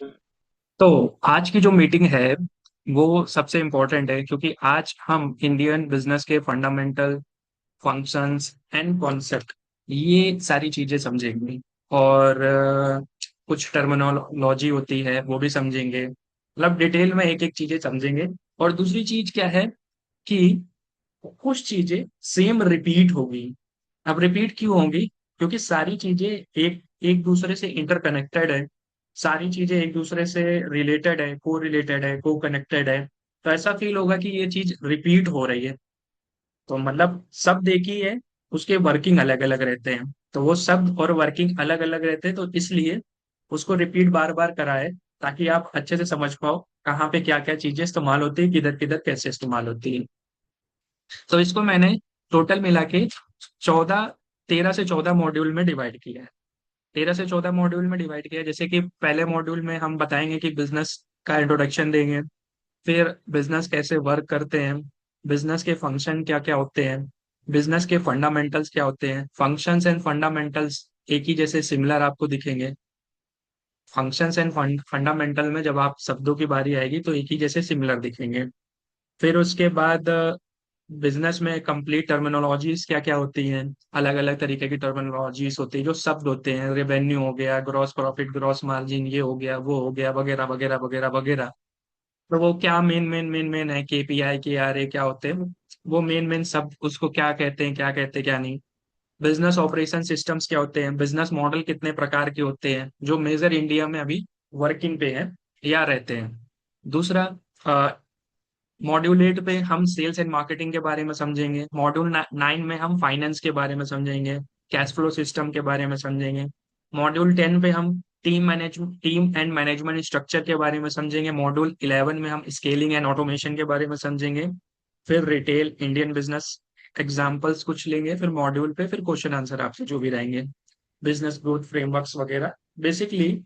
तो आज की जो मीटिंग है वो सबसे इम्पोर्टेंट है, क्योंकि आज हम इंडियन बिजनेस के फंडामेंटल फंक्शंस एंड कॉन्सेप्ट, ये सारी चीजें समझेंगे। और कुछ टर्मिनोलॉजी होती है वो भी समझेंगे, मतलब डिटेल में एक एक चीजें समझेंगे। और दूसरी चीज क्या है कि कुछ चीजें सेम रिपीट होगी। अब रिपीट क्यों होंगी? क्योंकि सारी चीजें एक एक दूसरे से इंटरकनेक्टेड है, सारी चीजें एक दूसरे से रिलेटेड है, को रिलेटेड है, को कनेक्टेड है। तो ऐसा फील होगा कि ये चीज रिपीट हो रही है। तो मतलब शब्द एक ही है, उसके वर्किंग अलग अलग रहते हैं। तो वो शब्द और वर्किंग अलग अलग रहते हैं, तो इसलिए उसको रिपीट बार बार कराए, ताकि आप अच्छे से समझ पाओ कहाँ पे क्या क्या चीजें इस्तेमाल होती है, किधर किधर कैसे इस्तेमाल होती है। तो इसको मैंने टोटल मिला के 14 13 से 14 मॉड्यूल में डिवाइड किया है। 13 से 14 मॉड्यूल में डिवाइड किया है। जैसे कि पहले मॉड्यूल में हम बताएंगे कि बिजनेस का इंट्रोडक्शन देंगे, फिर बिजनेस कैसे वर्क करते हैं, बिजनेस के फंक्शन क्या क्या होते हैं, बिजनेस के फंडामेंटल्स क्या होते हैं। फंक्शंस एंड फंडामेंटल्स एक ही जैसे सिमिलर आपको दिखेंगे। फंक्शंस एंड फंडामेंटल में जब आप शब्दों की बारी आएगी तो एक ही जैसे सिमिलर दिखेंगे। फिर उसके बाद बिजनेस में कंप्लीट टर्मिनोलॉजीज क्या क्या होती हैं। अलग अलग तरीके की टर्मिनोलॉजीज होती है, जो शब्द होते हैं, रेवेन्यू हो गया, ग्रॉस प्रॉफिट, ग्रॉस मार्जिन, ये हो गया, वो हो गया, वगैरह वगैरह वगैरह वगैरह। तो वो क्या मेन मेन है, केपीआई के आर ए क्या होते हैं, वो मेन मेन शब्द, उसको क्या कहते हैं, क्या कहते हैं क्या नहीं। बिजनेस ऑपरेशन सिस्टम्स क्या होते हैं, बिजनेस मॉडल कितने प्रकार के होते हैं जो मेजर इंडिया में अभी वर्किंग पे है या रहते हैं। दूसरा, मॉड्यूल 8 पे हम सेल्स एंड मार्केटिंग के बारे में समझेंगे। मॉड्यूल 9 में हम फाइनेंस के बारे में समझेंगे, कैश फ्लो सिस्टम के बारे में समझेंगे। मॉड्यूल 10 पे हम टीम एंड मैनेजमेंट स्ट्रक्चर के बारे में समझेंगे। मॉड्यूल 11 में हम स्केलिंग एंड ऑटोमेशन के बारे में समझेंगे। फिर रिटेल इंडियन बिजनेस एग्जाम्पल्स कुछ लेंगे। फिर मॉड्यूल पे फिर क्वेश्चन आंसर आपसे जो भी रहेंगे, बिजनेस ग्रोथ फ्रेमवर्क्स वगैरह। बेसिकली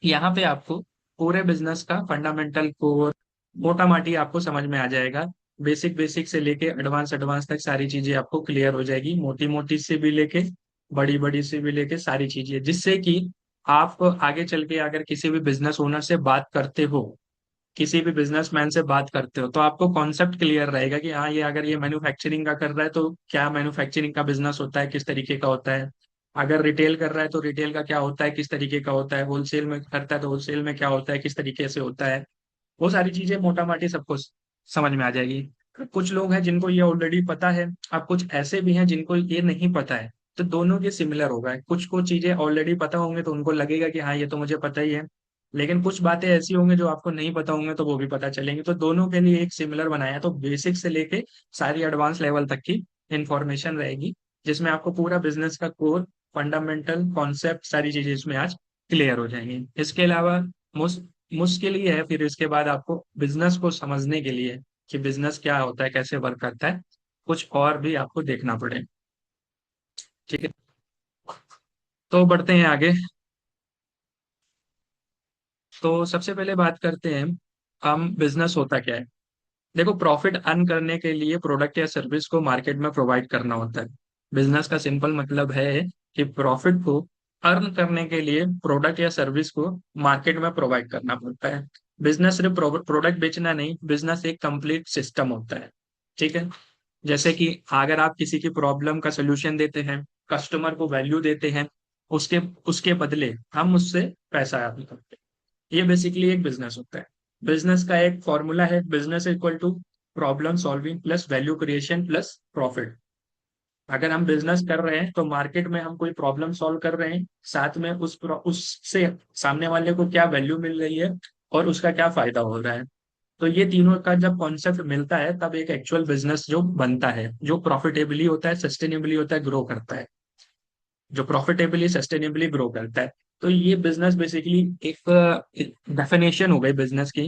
यहाँ पे आपको पूरे बिजनेस का फंडामेंटल कोर मोटा माटी आपको समझ में आ जाएगा। बेसिक बेसिक से लेके एडवांस एडवांस तक सारी चीजें आपको क्लियर हो जाएगी, मोटी मोटी से भी लेके बड़ी बड़ी से भी लेके सारी चीजें, जिससे कि आप आगे चल के अगर किसी भी बिजनेस ओनर से बात करते हो, किसी भी बिजनेसमैन से बात करते हो, तो आपको कॉन्सेप्ट क्लियर रहेगा कि हाँ, ये अगर ये मैन्युफैक्चरिंग का कर रहा है तो क्या मैन्युफैक्चरिंग का बिजनेस होता है, किस तरीके का होता है। अगर रिटेल कर रहा है तो रिटेल का क्या होता है, किस तरीके का होता है। होलसेल में करता है तो होलसेल में क्या होता है, किस तरीके से होता है। वो सारी चीजें मोटा माटी सबको समझ में आ जाएगी। कुछ लोग हैं जिनको ये ऑलरेडी पता है, अब कुछ ऐसे भी हैं जिनको ये नहीं पता है। तो दोनों के सिमिलर होगा, कुछ को चीजें ऑलरेडी पता होंगे तो उनको लगेगा कि हाँ, ये तो मुझे पता ही है। लेकिन कुछ बातें ऐसी होंगी जो आपको नहीं पता होंगे तो वो भी पता चलेंगी। तो दोनों के लिए एक सिमिलर बनाया है। तो बेसिक से लेके सारी एडवांस लेवल तक की इंफॉर्मेशन रहेगी, जिसमें आपको पूरा बिजनेस का कोर फंडामेंटल कॉन्सेप्ट सारी चीजें इसमें आज क्लियर हो जाएंगी। इसके अलावा मुश्किल ये है फिर इसके बाद आपको बिजनेस को समझने के लिए कि बिजनेस क्या होता है, कैसे वर्क करता है, कुछ और भी आपको देखना पड़े। ठीक है, तो बढ़ते हैं आगे। तो सबसे पहले बात करते हैं हम बिजनेस होता क्या है। देखो, प्रॉफिट अर्न करने के लिए प्रोडक्ट या सर्विस को मार्केट में प्रोवाइड करना होता है। बिजनेस का सिंपल मतलब है कि प्रॉफिट को अर्न करने के लिए प्रोडक्ट या सर्विस को मार्केट में प्रोवाइड करना पड़ता है। बिजनेस सिर्फ प्रोडक्ट बेचना नहीं, बिजनेस एक कंप्लीट सिस्टम होता है। ठीक है, जैसे कि अगर आप किसी की प्रॉब्लम का सोल्यूशन देते हैं, कस्टमर को वैल्यू देते हैं, उसके उसके बदले हम उससे पैसा अर्न करते हैं। ये बेसिकली एक बिजनेस होता है। बिजनेस का एक फॉर्मूला है, business equal to problem solving plus value creation plus profit. अगर हम बिजनेस कर रहे हैं तो मार्केट में हम कोई प्रॉब्लम सॉल्व कर रहे हैं, साथ में उससे सामने वाले को क्या वैल्यू मिल रही है और उसका क्या फायदा हो रहा है। तो ये तीनों का जब कॉन्सेप्ट मिलता है तब एक एक्चुअल बिजनेस जो बनता है, जो प्रॉफिटेबली होता है, सस्टेनेबली होता है, ग्रो करता है। जो प्रॉफिटेबली सस्टेनेबली ग्रो करता है। तो ये बिजनेस बेसिकली एक डेफिनेशन हो गई बिजनेस की,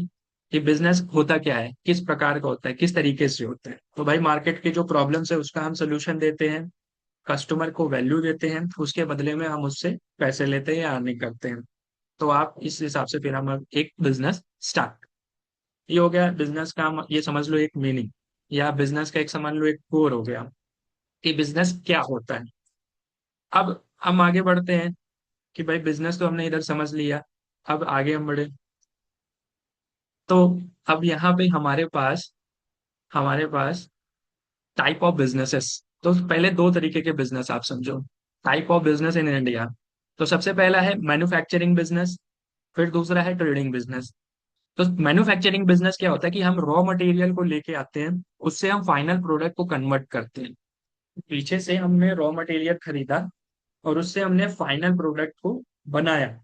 कि बिजनेस होता क्या है, किस प्रकार का होता है, किस तरीके से होता है। तो भाई, मार्केट के जो प्रॉब्लम्स है उसका हम सोल्यूशन देते हैं, कस्टमर को वैल्यू देते हैं, उसके बदले में हम उससे पैसे लेते हैं या अर्निंग करते हैं। तो आप इस हिसाब से फिर हम एक बिजनेस स्टार्ट, ये हो गया बिजनेस का, ये समझ लो एक मीनिंग, या बिजनेस का एक समझ लो एक कोर हो गया कि बिजनेस क्या होता है। अब हम आगे बढ़ते हैं कि भाई बिजनेस तो हमने इधर समझ लिया, अब आगे हम बढ़े। तो अब यहाँ पे हमारे पास टाइप ऑफ बिजनेसेस। तो पहले दो तरीके के बिजनेस आप समझो। Type of business in India. तो सबसे पहला है मैन्युफैक्चरिंग बिजनेस, फिर दूसरा है ट्रेडिंग बिजनेस। तो मैन्युफैक्चरिंग बिजनेस क्या होता है कि हम रॉ मटेरियल को लेके आते हैं, उससे हम फाइनल प्रोडक्ट को कन्वर्ट करते हैं। पीछे से हमने रॉ मटेरियल खरीदा और उससे हमने फाइनल प्रोडक्ट को बनाया,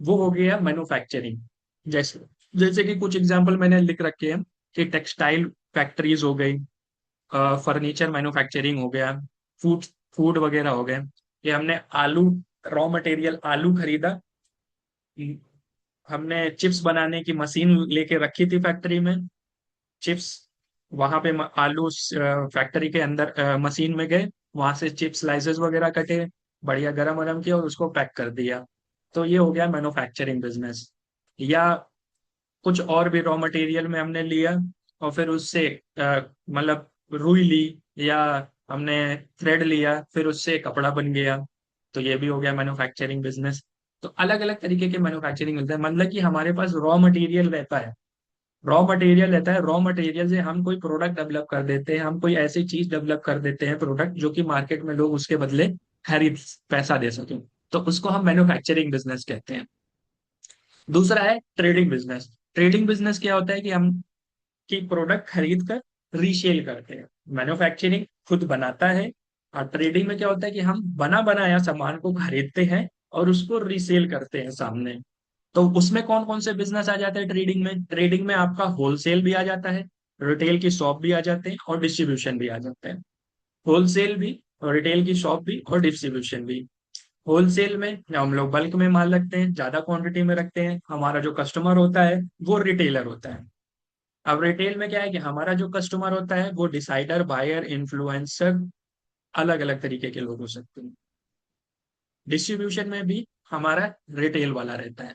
वो हो गया मैन्युफैक्चरिंग। जैसे जैसे कि कुछ एग्जांपल मैंने लिख रखे हैं कि टेक्सटाइल फैक्ट्रीज हो गई, फर्नीचर मैन्युफैक्चरिंग हो गया, फूड फूड वगैरह हो गए। ये हमने आलू, रॉ मटेरियल आलू खरीदा, हमने चिप्स बनाने की मशीन लेके रखी थी फैक्ट्री में, चिप्स वहां पे आलू फैक्ट्री के अंदर मशीन में गए, वहां से चिप्स स्लाइसेस वगैरह कटे, बढ़िया गरम गरम किया और उसको पैक कर दिया। तो ये हो गया मैन्युफैक्चरिंग बिजनेस। या कुछ और भी रॉ मटेरियल में हमने लिया और फिर उससे मतलब रुई ली, या हमने थ्रेड लिया, फिर उससे कपड़ा बन गया। तो ये भी हो गया मैन्युफैक्चरिंग बिजनेस। तो अलग अलग तरीके के मैन्युफैक्चरिंग मिलता है, मतलब कि हमारे पास रॉ मटेरियल से हम कोई प्रोडक्ट डेवलप कर देते हैं, हम कोई ऐसी चीज डेवलप कर देते हैं प्रोडक्ट जो कि मार्केट में लोग उसके बदले खरीद, पैसा दे सकें। तो उसको हम मैन्युफैक्चरिंग बिजनेस कहते हैं। दूसरा है ट्रेडिंग बिजनेस। ट्रेडिंग बिजनेस क्या होता है कि हम की प्रोडक्ट खरीद कर रीसेल करते हैं। मैन्युफैक्चरिंग खुद बनाता है, और ट्रेडिंग में क्या होता है कि हम बना बनाया सामान को खरीदते हैं और उसको रीसेल करते हैं सामने। तो उसमें कौन कौन से बिजनेस आ जाते हैं ट्रेडिंग में? ट्रेडिंग में आपका होलसेल भी आ जाता है, रिटेल की शॉप भी आ जाते हैं और डिस्ट्रीब्यूशन भी आ जाता है। होलसेल भी और रिटेल की शॉप भी और डिस्ट्रीब्यूशन भी। होलसेल में हम लोग बल्क में माल रखते हैं, ज्यादा क्वांटिटी में रखते हैं, हमारा जो कस्टमर होता है वो रिटेलर होता है। अब रिटेल में क्या है कि हमारा जो कस्टमर होता है वो डिसाइडर, बायर, इन्फ्लुएंसर, अलग अलग तरीके के लोग हो सकते हैं। डिस्ट्रीब्यूशन में भी हमारा रिटेल वाला रहता है।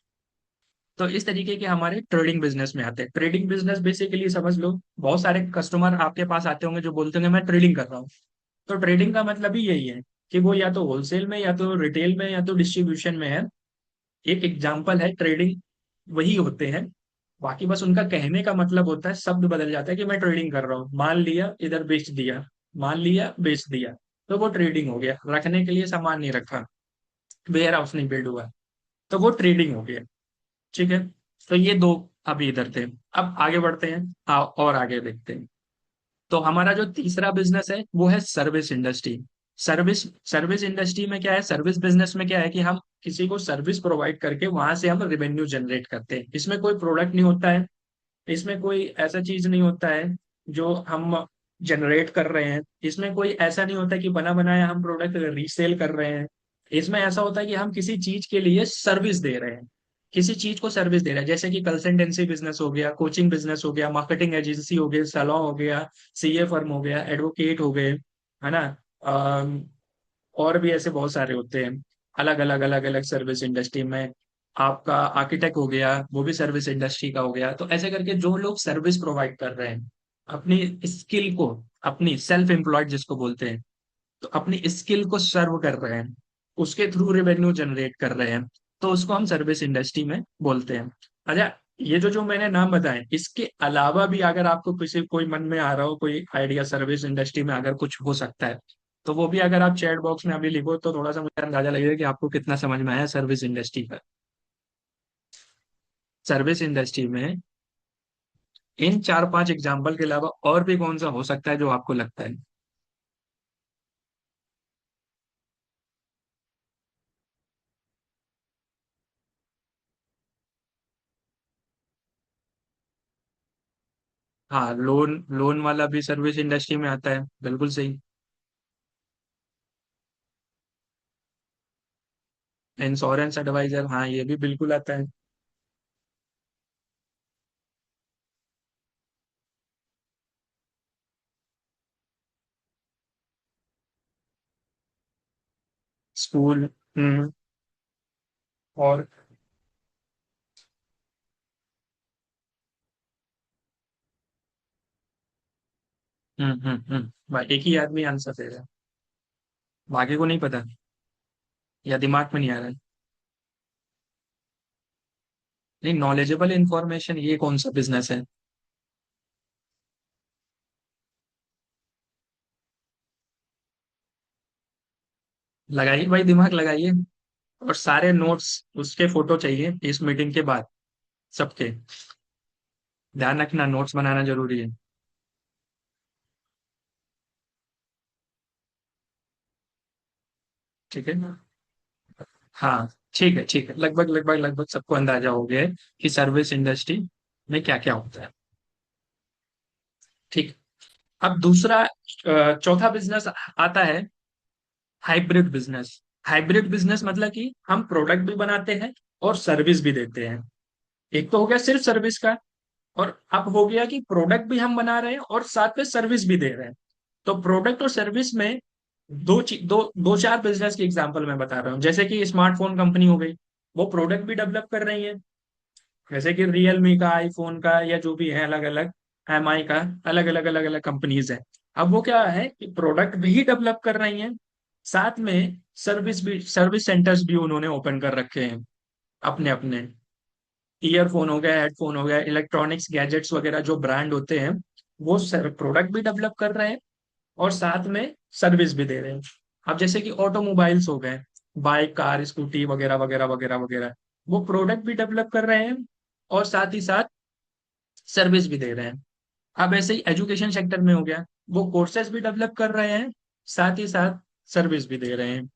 तो इस तरीके के हमारे ट्रेडिंग बिजनेस में आते हैं। ट्रेडिंग बिजनेस बेसिकली समझ लो, बहुत सारे कस्टमर आपके पास आते होंगे जो बोलते होंगे मैं ट्रेडिंग कर रहा हूँ। तो ट्रेडिंग का मतलब ही यही है कि वो या तो होलसेल में, या तो रिटेल में, या तो डिस्ट्रीब्यूशन में है। एक एग्जाम्पल है ट्रेडिंग, वही होते हैं। बाकी बस उनका कहने का मतलब होता है, शब्द बदल जाता है कि मैं ट्रेडिंग कर रहा हूँ, मान लिया इधर बेच दिया, मान लिया बेच दिया। तो वो ट्रेडिंग हो गया, रखने के लिए सामान नहीं रखा, वेयर हाउस नहीं बिल्ड हुआ, तो वो ट्रेडिंग हो गया। ठीक है। तो ये दो अभी इधर थे। अब आगे बढ़ते हैं, और आगे देखते हैं। तो हमारा जो तीसरा बिजनेस है वो है service industry. Service service industry में क्या है, सर्विस बिजनेस में क्या है कि हम किसी को सर्विस प्रोवाइड करके वहां से हम रेवेन्यू जनरेट करते हैं। इसमें कोई प्रोडक्ट नहीं होता है, इसमें कोई ऐसा चीज नहीं होता है जो हम जनरेट कर रहे हैं, इसमें कोई ऐसा नहीं होता कि बना बनाया हम प्रोडक्ट रीसेल कर रहे हैं। इसमें ऐसा होता है कि हम किसी चीज के लिए सर्विस दे रहे हैं, किसी चीज को सर्विस दे रहे हैं, जैसे कि कंसल्टेंसी बिजनेस हो गया, कोचिंग बिजनेस हो गया, मार्केटिंग एजेंसी हो गई, सैलून हो गया, सीए फर्म हो गया, एडवोकेट हो गए, है ना। और भी ऐसे बहुत सारे होते हैं, अलग अलग सर्विस इंडस्ट्री में। आपका आर्किटेक्ट हो गया, वो भी सर्विस इंडस्ट्री का हो गया। तो ऐसे करके जो लोग सर्विस प्रोवाइड कर रहे हैं अपनी स्किल को, अपनी सेल्फ एम्प्लॉयड जिसको बोलते हैं, तो अपनी स्किल को सर्व कर रहे हैं, उसके थ्रू रेवेन्यू जनरेट कर रहे हैं, तो उसको हम सर्विस इंडस्ट्री में बोलते हैं। अच्छा, ये जो जो मैंने नाम बताए, इसके अलावा भी अगर आपको किसी कोई मन में आ रहा हो कोई आइडिया सर्विस इंडस्ट्री में अगर कुछ हो सकता है, तो वो भी अगर आप चैट बॉक्स में अभी लिखो तो थोड़ा सा मुझे अंदाजा लगेगा कि आपको कितना समझ में आया सर्विस इंडस्ट्री का। सर्विस इंडस्ट्री में इन चार पांच एग्जाम्पल के अलावा और भी कौन सा हो सकता है जो आपको लगता है? हाँ, लोन लोन वाला भी सर्विस इंडस्ट्री में आता है, बिल्कुल सही। इंश्योरेंस एडवाइजर, हाँ ये भी बिल्कुल आता है। स्कूल। हम्म। और भाई एक ही आदमी आंसर दे रहा है, बाकी को नहीं पता, या दिमाग में नहीं आ रहा है? नहीं, नॉलेजेबल इंफॉर्मेशन ये कौन सा बिजनेस है? लगाइए भाई, दिमाग लगाइए। और सारे नोट्स उसके फोटो चाहिए इस मीटिंग के बाद, सबके। ध्यान रखना, नोट्स बनाना जरूरी है। ठीक है। हाँ, ठीक है, ठीक है, लगभग लगभग लगभग सबको अंदाजा हो गया है कि सर्विस इंडस्ट्री में क्या क्या होता है। ठीक। अब दूसरा, चौथा बिजनेस आता है, हाइब्रिड बिजनेस। हाइब्रिड बिजनेस मतलब कि हम प्रोडक्ट भी बनाते हैं और सर्विस भी देते हैं। एक तो हो गया सिर्फ सर्विस का, और अब हो गया कि प्रोडक्ट भी हम बना रहे हैं और साथ में सर्विस भी दे रहे हैं। तो प्रोडक्ट और सर्विस में दो चार बिजनेस की एग्जांपल मैं बता रहा हूँ। जैसे कि स्मार्टफोन कंपनी हो गई, वो प्रोडक्ट भी डेवलप कर रही है, जैसे कि रियलमी का, आईफोन का, या जो भी है अलग अलग, एमआई का, अलग अलग कंपनीज है। अब वो क्या है कि प्रोडक्ट भी डेवलप कर रही हैं, साथ में सर्विस सेंटर्स भी उन्होंने ओपन कर रखे हैं अपने अपने। ईयरफोन हो गया, हेडफोन हो गया, इलेक्ट्रॉनिक्स गैजेट्स वगैरह जो ब्रांड होते हैं, वो प्रोडक्ट भी डेवलप कर रहे हैं और साथ में सर्विस भी दे रहे हैं। अब जैसे कि ऑटोमोबाइल्स हो गए, बाइक, कार, स्कूटी वगैरह वगैरह वगैरह वगैरह, वो प्रोडक्ट भी डेवलप कर रहे हैं और साथ ही साथ सर्विस भी दे रहे हैं। अब ऐसे ही एजुकेशन सेक्टर में हो गया, वो कोर्सेज भी डेवलप कर रहे हैं, साथ ही साथ सर्विस भी दे रहे हैं।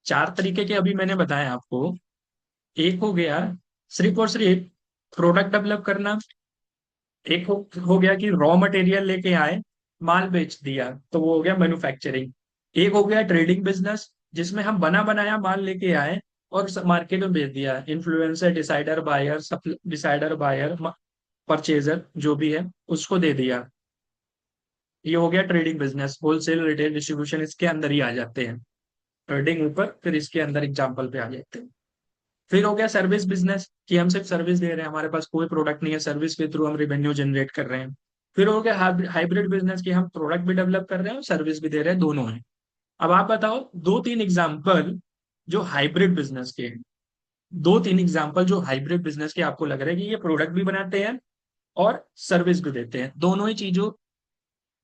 चार तरीके के अभी मैंने बताया आपको। एक हो गया सिर्फ और सिर्फ प्रोडक्ट डेवलप करना। एक हो गया कि रॉ मटेरियल लेके आए, माल बेच दिया, तो वो हो गया मैन्युफैक्चरिंग। एक हो गया ट्रेडिंग बिजनेस, जिसमें हम बना बनाया माल लेके आए और मार्केट में बेच दिया। Influencer, decider buyer, decider buyer, purchaser जो भी है, उसको दे दिया। ये हो गया trading business. Wholesale, retail, distribution इसके अंदर ही आ जाते हैं। ट्रेडिंग ऊपर, फिर इसके अंदर एग्जाम्पल पे आ जाते हैं। फिर हो गया सर्विस बिजनेस, कि हम सिर्फ सर्विस दे रहे हैं, हमारे पास कोई प्रोडक्ट नहीं है, सर्विस के थ्रू हम रेवेन्यू जनरेट कर रहे हैं। फिर हो गया हाइब्रिड बिजनेस, की हम प्रोडक्ट भी डेवलप कर रहे हैं और सर्विस भी दे रहे हैं, दोनों है। अब आप बताओ दो तीन एग्जाम्पल जो हाइब्रिड बिजनेस के हैं। दो तीन एग्जाम्पल जो हाइब्रिड बिजनेस के आपको लग रहा है कि ये प्रोडक्ट भी बनाते हैं और सर्विस भी देते हैं, दोनों ही चीजों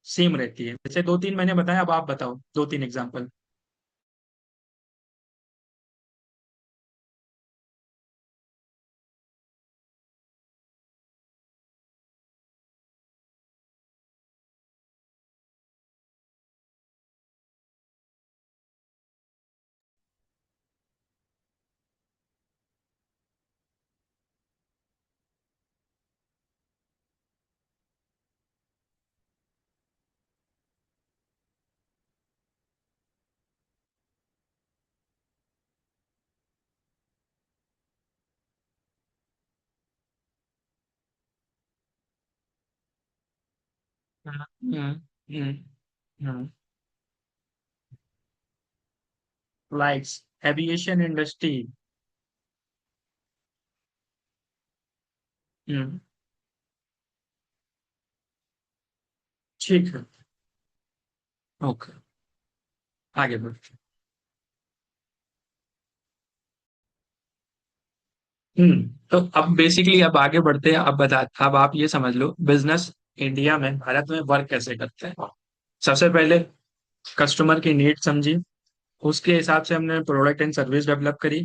सेम रहती है। जैसे दो तीन मैंने बताया, अब आप बताओ दो तीन एग्जाम्पल। Flights, aviation industry. हम्म। ठीक है। ओके। आगे बढ़। तो अब बेसिकली अब आगे बढ़ते हैं। अब बता, अब आप ये समझ लो बिजनेस इंडिया में, भारत में वर्क कैसे करते हैं। सबसे पहले कस्टमर की नीड समझी, उसके हिसाब से हमने प्रोडक्ट एंड सर्विस डेवलप करी।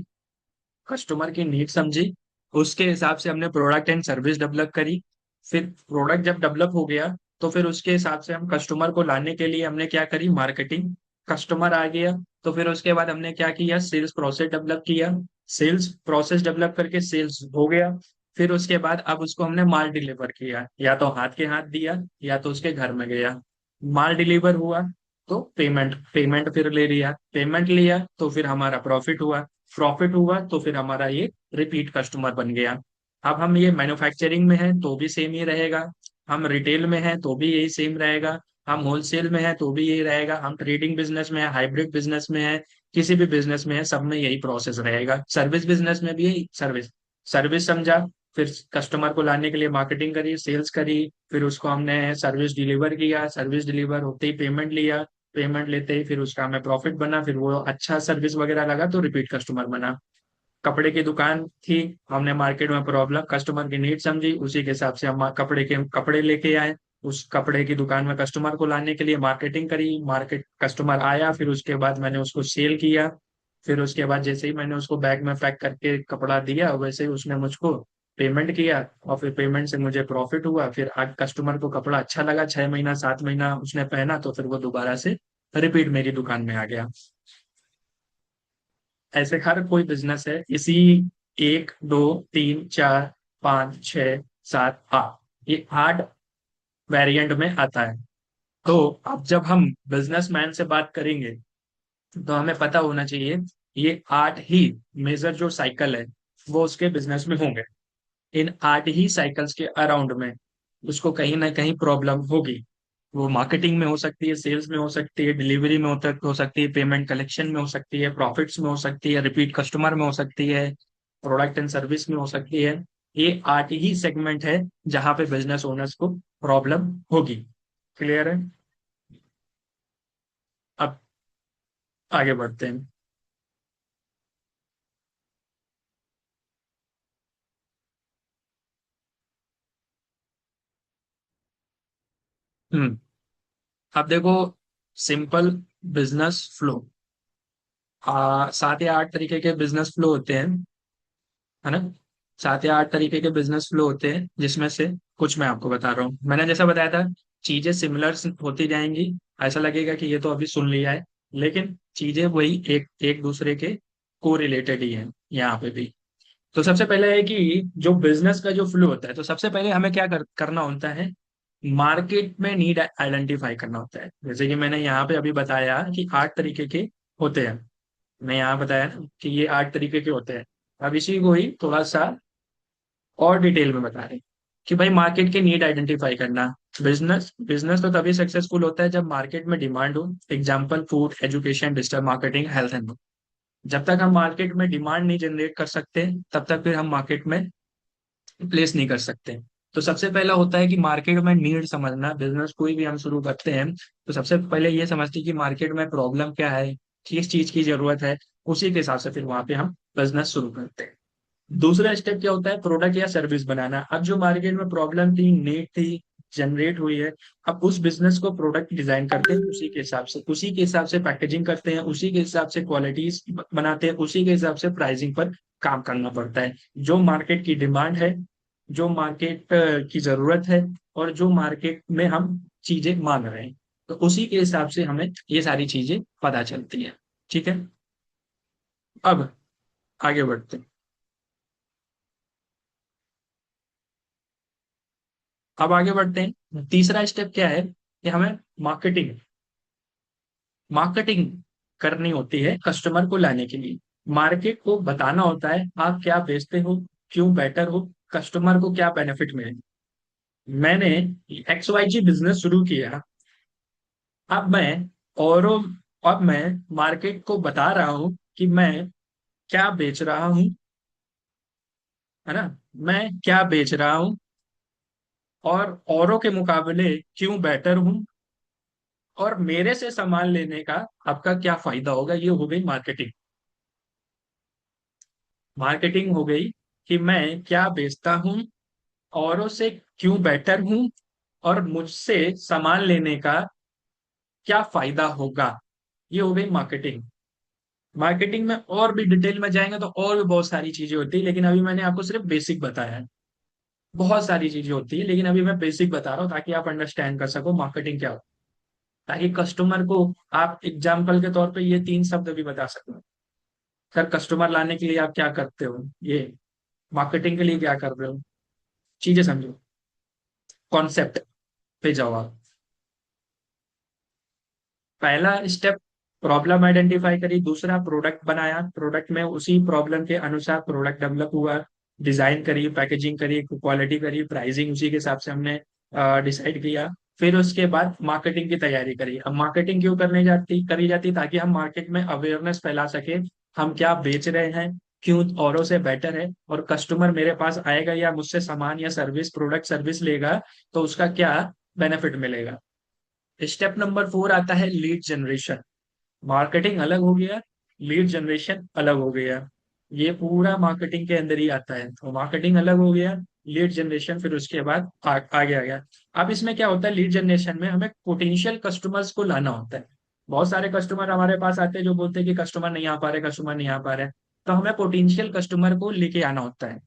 कस्टमर की नीड समझी, उसके हिसाब से हमने प्रोडक्ट एंड सर्विस डेवलप करी। फिर प्रोडक्ट जब डेवलप हो गया, तो फिर उसके हिसाब से हम कस्टमर को लाने के लिए हमने क्या करी, मार्केटिंग। कस्टमर आ गया, तो फिर उसके बाद हमने क्या किया, सेल्स प्रोसेस डेवलप किया। सेल्स प्रोसेस डेवलप करके सेल्स हो गया। फिर उसके बाद अब उसको हमने माल डिलीवर किया, या तो हाथ के हाथ दिया या तो उसके घर में गया। माल डिलीवर हुआ तो पेमेंट पेमेंट फिर ले लिया, पेमेंट लिया तो फिर हमारा प्रॉफिट हुआ। प्रॉफिट हुआ तो फिर हमारा ये रिपीट कस्टमर बन गया। अब हम ये मैन्युफैक्चरिंग में है तो भी सेम ही रहेगा, हम रिटेल में है तो भी यही सेम रहेगा, हम होलसेल में है तो भी यही रहेगा, हम ट्रेडिंग बिजनेस में है, हाइब्रिड बिजनेस में है, किसी भी बिजनेस में है, सब में यही प्रोसेस रहेगा। सर्विस बिजनेस में भी यही सर्विस। सर्विस समझा, फिर कस्टमर को लाने के लिए मार्केटिंग करी, सेल्स करी, फिर उसको हमने सर्विस डिलीवर किया, सर्विस डिलीवर होते ही पेमेंट लिया, पेमेंट लेते ही फिर उसका हमें प्रॉफिट बना, फिर वो अच्छा सर्विस वगैरह लगा तो रिपीट कस्टमर बना। कपड़े की दुकान थी, हमने मार्केट में प्रॉब्लम कस्टमर की नीड समझी, उसी के हिसाब से हम कपड़े लेके आए। उस कपड़े की दुकान में कस्टमर को लाने के लिए मार्केटिंग करी, मार्केट कस्टमर आया, फिर उसके बाद मैंने उसको सेल किया। फिर उसके बाद जैसे ही मैंने उसको बैग में पैक करके कपड़ा दिया, वैसे ही उसने मुझको पेमेंट किया, और फिर पेमेंट से मुझे प्रॉफिट हुआ। फिर आज कस्टमर को कपड़ा अच्छा लगा, 6 महीना 7 महीना उसने पहना, तो फिर वो दोबारा से रिपीट मेरी दुकान में आ गया। ऐसे हर कोई बिजनेस है इसी 1 2 3 4 5 6 7 8, ये 8 वेरिएंट में आता है। तो अब जब हम बिजनेसमैन से बात करेंगे तो हमें पता होना चाहिए ये 8 ही मेजर जो साइकिल है वो उसके बिजनेस में होंगे। इन 8 ही साइकिल्स के अराउंड में उसको कहीं ना कहीं प्रॉब्लम होगी। वो मार्केटिंग में हो सकती है, सेल्स में हो सकती है, डिलीवरी में हो सकती है, पेमेंट कलेक्शन में हो सकती है, प्रॉफिट्स में हो सकती है, रिपीट कस्टमर में हो सकती है, प्रोडक्ट एंड सर्विस में हो सकती है। ये 8 ही सेगमेंट है जहां पे बिजनेस ओनर्स को प्रॉब्लम होगी। क्लियर है? अब आगे बढ़ते हैं। हम्म। अब देखो, सिंपल बिजनेस फ्लो, 7 या 8 तरीके के बिजनेस फ्लो होते हैं, है ना? 7 या 8 तरीके के बिजनेस फ्लो होते हैं, जिसमें से कुछ मैं आपको बता रहा हूँ। मैंने जैसा बताया था, चीजें सिमिलर होती जाएंगी, ऐसा लगेगा कि ये तो अभी सुन लिया है, लेकिन चीजें वही एक एक दूसरे के को रिलेटेड ही है यहाँ पे भी। तो सबसे पहले है कि जो बिजनेस का जो फ्लो होता है, तो सबसे पहले हमें क्या करना होता है, मार्केट में नीड आइडेंटिफाई करना होता है। जैसे कि मैंने यहाँ पे अभी बताया कि 8 तरीके के होते हैं, मैं यहाँ बताया ना कि ये 8 तरीके के होते हैं। अब इसी को ही थोड़ा सा और डिटेल में बता रहे हैं कि भाई मार्केट की नीड आइडेंटिफाई करना। बिजनेस बिजनेस तो तभी सक्सेसफुल होता है जब मार्केट में डिमांड हो। Example, food, education, digital marketing, health and. जब तक हम मार्केट में डिमांड नहीं जनरेट कर सकते, तब तक फिर हम मार्केट में प्लेस नहीं कर सकते। तो सबसे पहला होता है कि मार्केट में नीड समझना। बिजनेस कोई भी हम शुरू करते हैं तो सबसे पहले ये समझते हैं कि मार्केट में प्रॉब्लम क्या है, किस चीज की जरूरत है, उसी के हिसाब से फिर वहां पे हम बिजनेस शुरू करते हैं। दूसरा स्टेप क्या होता है, प्रोडक्ट या सर्विस बनाना। अब जो मार्केट में प्रॉब्लम थी, नीड थी, जनरेट हुई है, अब उस बिजनेस को प्रोडक्ट डिजाइन करते हैं, उसी के हिसाब से पैकेजिंग करते हैं, उसी के हिसाब से क्वालिटीज बनाते हैं, उसी के हिसाब से प्राइसिंग पर काम करना पड़ता है। जो मार्केट की डिमांड है, जो मार्केट की जरूरत है, और जो मार्केट में हम चीजें मांग रहे हैं, तो उसी के हिसाब से हमें ये सारी चीजें पता चलती है। ठीक है? अब आगे बढ़ते हैं। अब आगे बढ़ते हैं, तीसरा स्टेप क्या है कि हमें मार्केटिंग मार्केटिंग करनी होती है कस्टमर को लाने के लिए। मार्केट को बताना होता है आप क्या बेचते हो, क्यों बेटर हो, कस्टमर को क्या बेनिफिट मिले। मैंने XYZ बिजनेस शुरू किया, अब मैं औरों अब मैं मार्केट को बता रहा हूं कि मैं क्या बेच रहा हूं, है ना? मैं क्या बेच रहा हूं और औरों के मुकाबले क्यों बेटर हूं, और मेरे से सामान लेने का आपका क्या फायदा होगा। ये हो गई मार्केटिंग। मार्केटिंग हो गई कि मैं क्या बेचता हूं, औरों से क्यों बेटर हूं, और मुझसे सामान लेने का क्या फायदा होगा। ये हो गई मार्केटिंग। मार्केटिंग में और भी डिटेल में जाएंगे तो और भी बहुत सारी चीजें होती है, लेकिन अभी मैंने आपको सिर्फ बेसिक बताया है। बहुत सारी चीजें होती है, लेकिन अभी मैं बेसिक बता रहा हूँ ताकि आप अंडरस्टैंड कर सको मार्केटिंग क्या हो, ताकि कस्टमर को आप एग्जाम्पल के तौर पे ये 3 शब्द भी बता सको। सर, कस्टमर लाने के लिए आप क्या करते हो, ये मार्केटिंग के लिए क्या कर रहे हो, चीजें समझो, कॉन्सेप्ट पे जाओ आप। पहला स्टेप, प्रॉब्लम आइडेंटिफाई करी। दूसरा, प्रोडक्ट बनाया, प्रोडक्ट में उसी प्रॉब्लम के अनुसार प्रोडक्ट डेवलप हुआ, डिजाइन करी, पैकेजिंग करी, क्वालिटी करी, प्राइसिंग उसी के हिसाब से हमने डिसाइड किया। फिर उसके बाद मार्केटिंग की तैयारी करी। अब मार्केटिंग क्यों करने जाती करी जाती, ताकि हम मार्केट में अवेयरनेस फैला सके, हम क्या बेच रहे हैं, क्यों औरों से बेटर है, और कस्टमर मेरे पास आएगा या मुझसे सामान या सर्विस, प्रोडक्ट सर्विस लेगा, तो उसका क्या बेनिफिट मिलेगा। स्टेप नंबर 4 आता है लीड जनरेशन। मार्केटिंग अलग हो गया, लीड जनरेशन अलग हो गया। ये पूरा मार्केटिंग के अंदर ही आता है। तो मार्केटिंग अलग हो गया, लीड जनरेशन फिर उसके बाद आगे आ गया। अब इसमें क्या होता है, लीड जनरेशन में हमें पोटेंशियल कस्टमर्स को लाना होता है। बहुत सारे कस्टमर हमारे पास आते हैं जो बोलते हैं कि कस्टमर नहीं आ पा रहे, कस्टमर नहीं आ पा रहे। तो हमें पोटेंशियल कस्टमर को लेके आना होता है,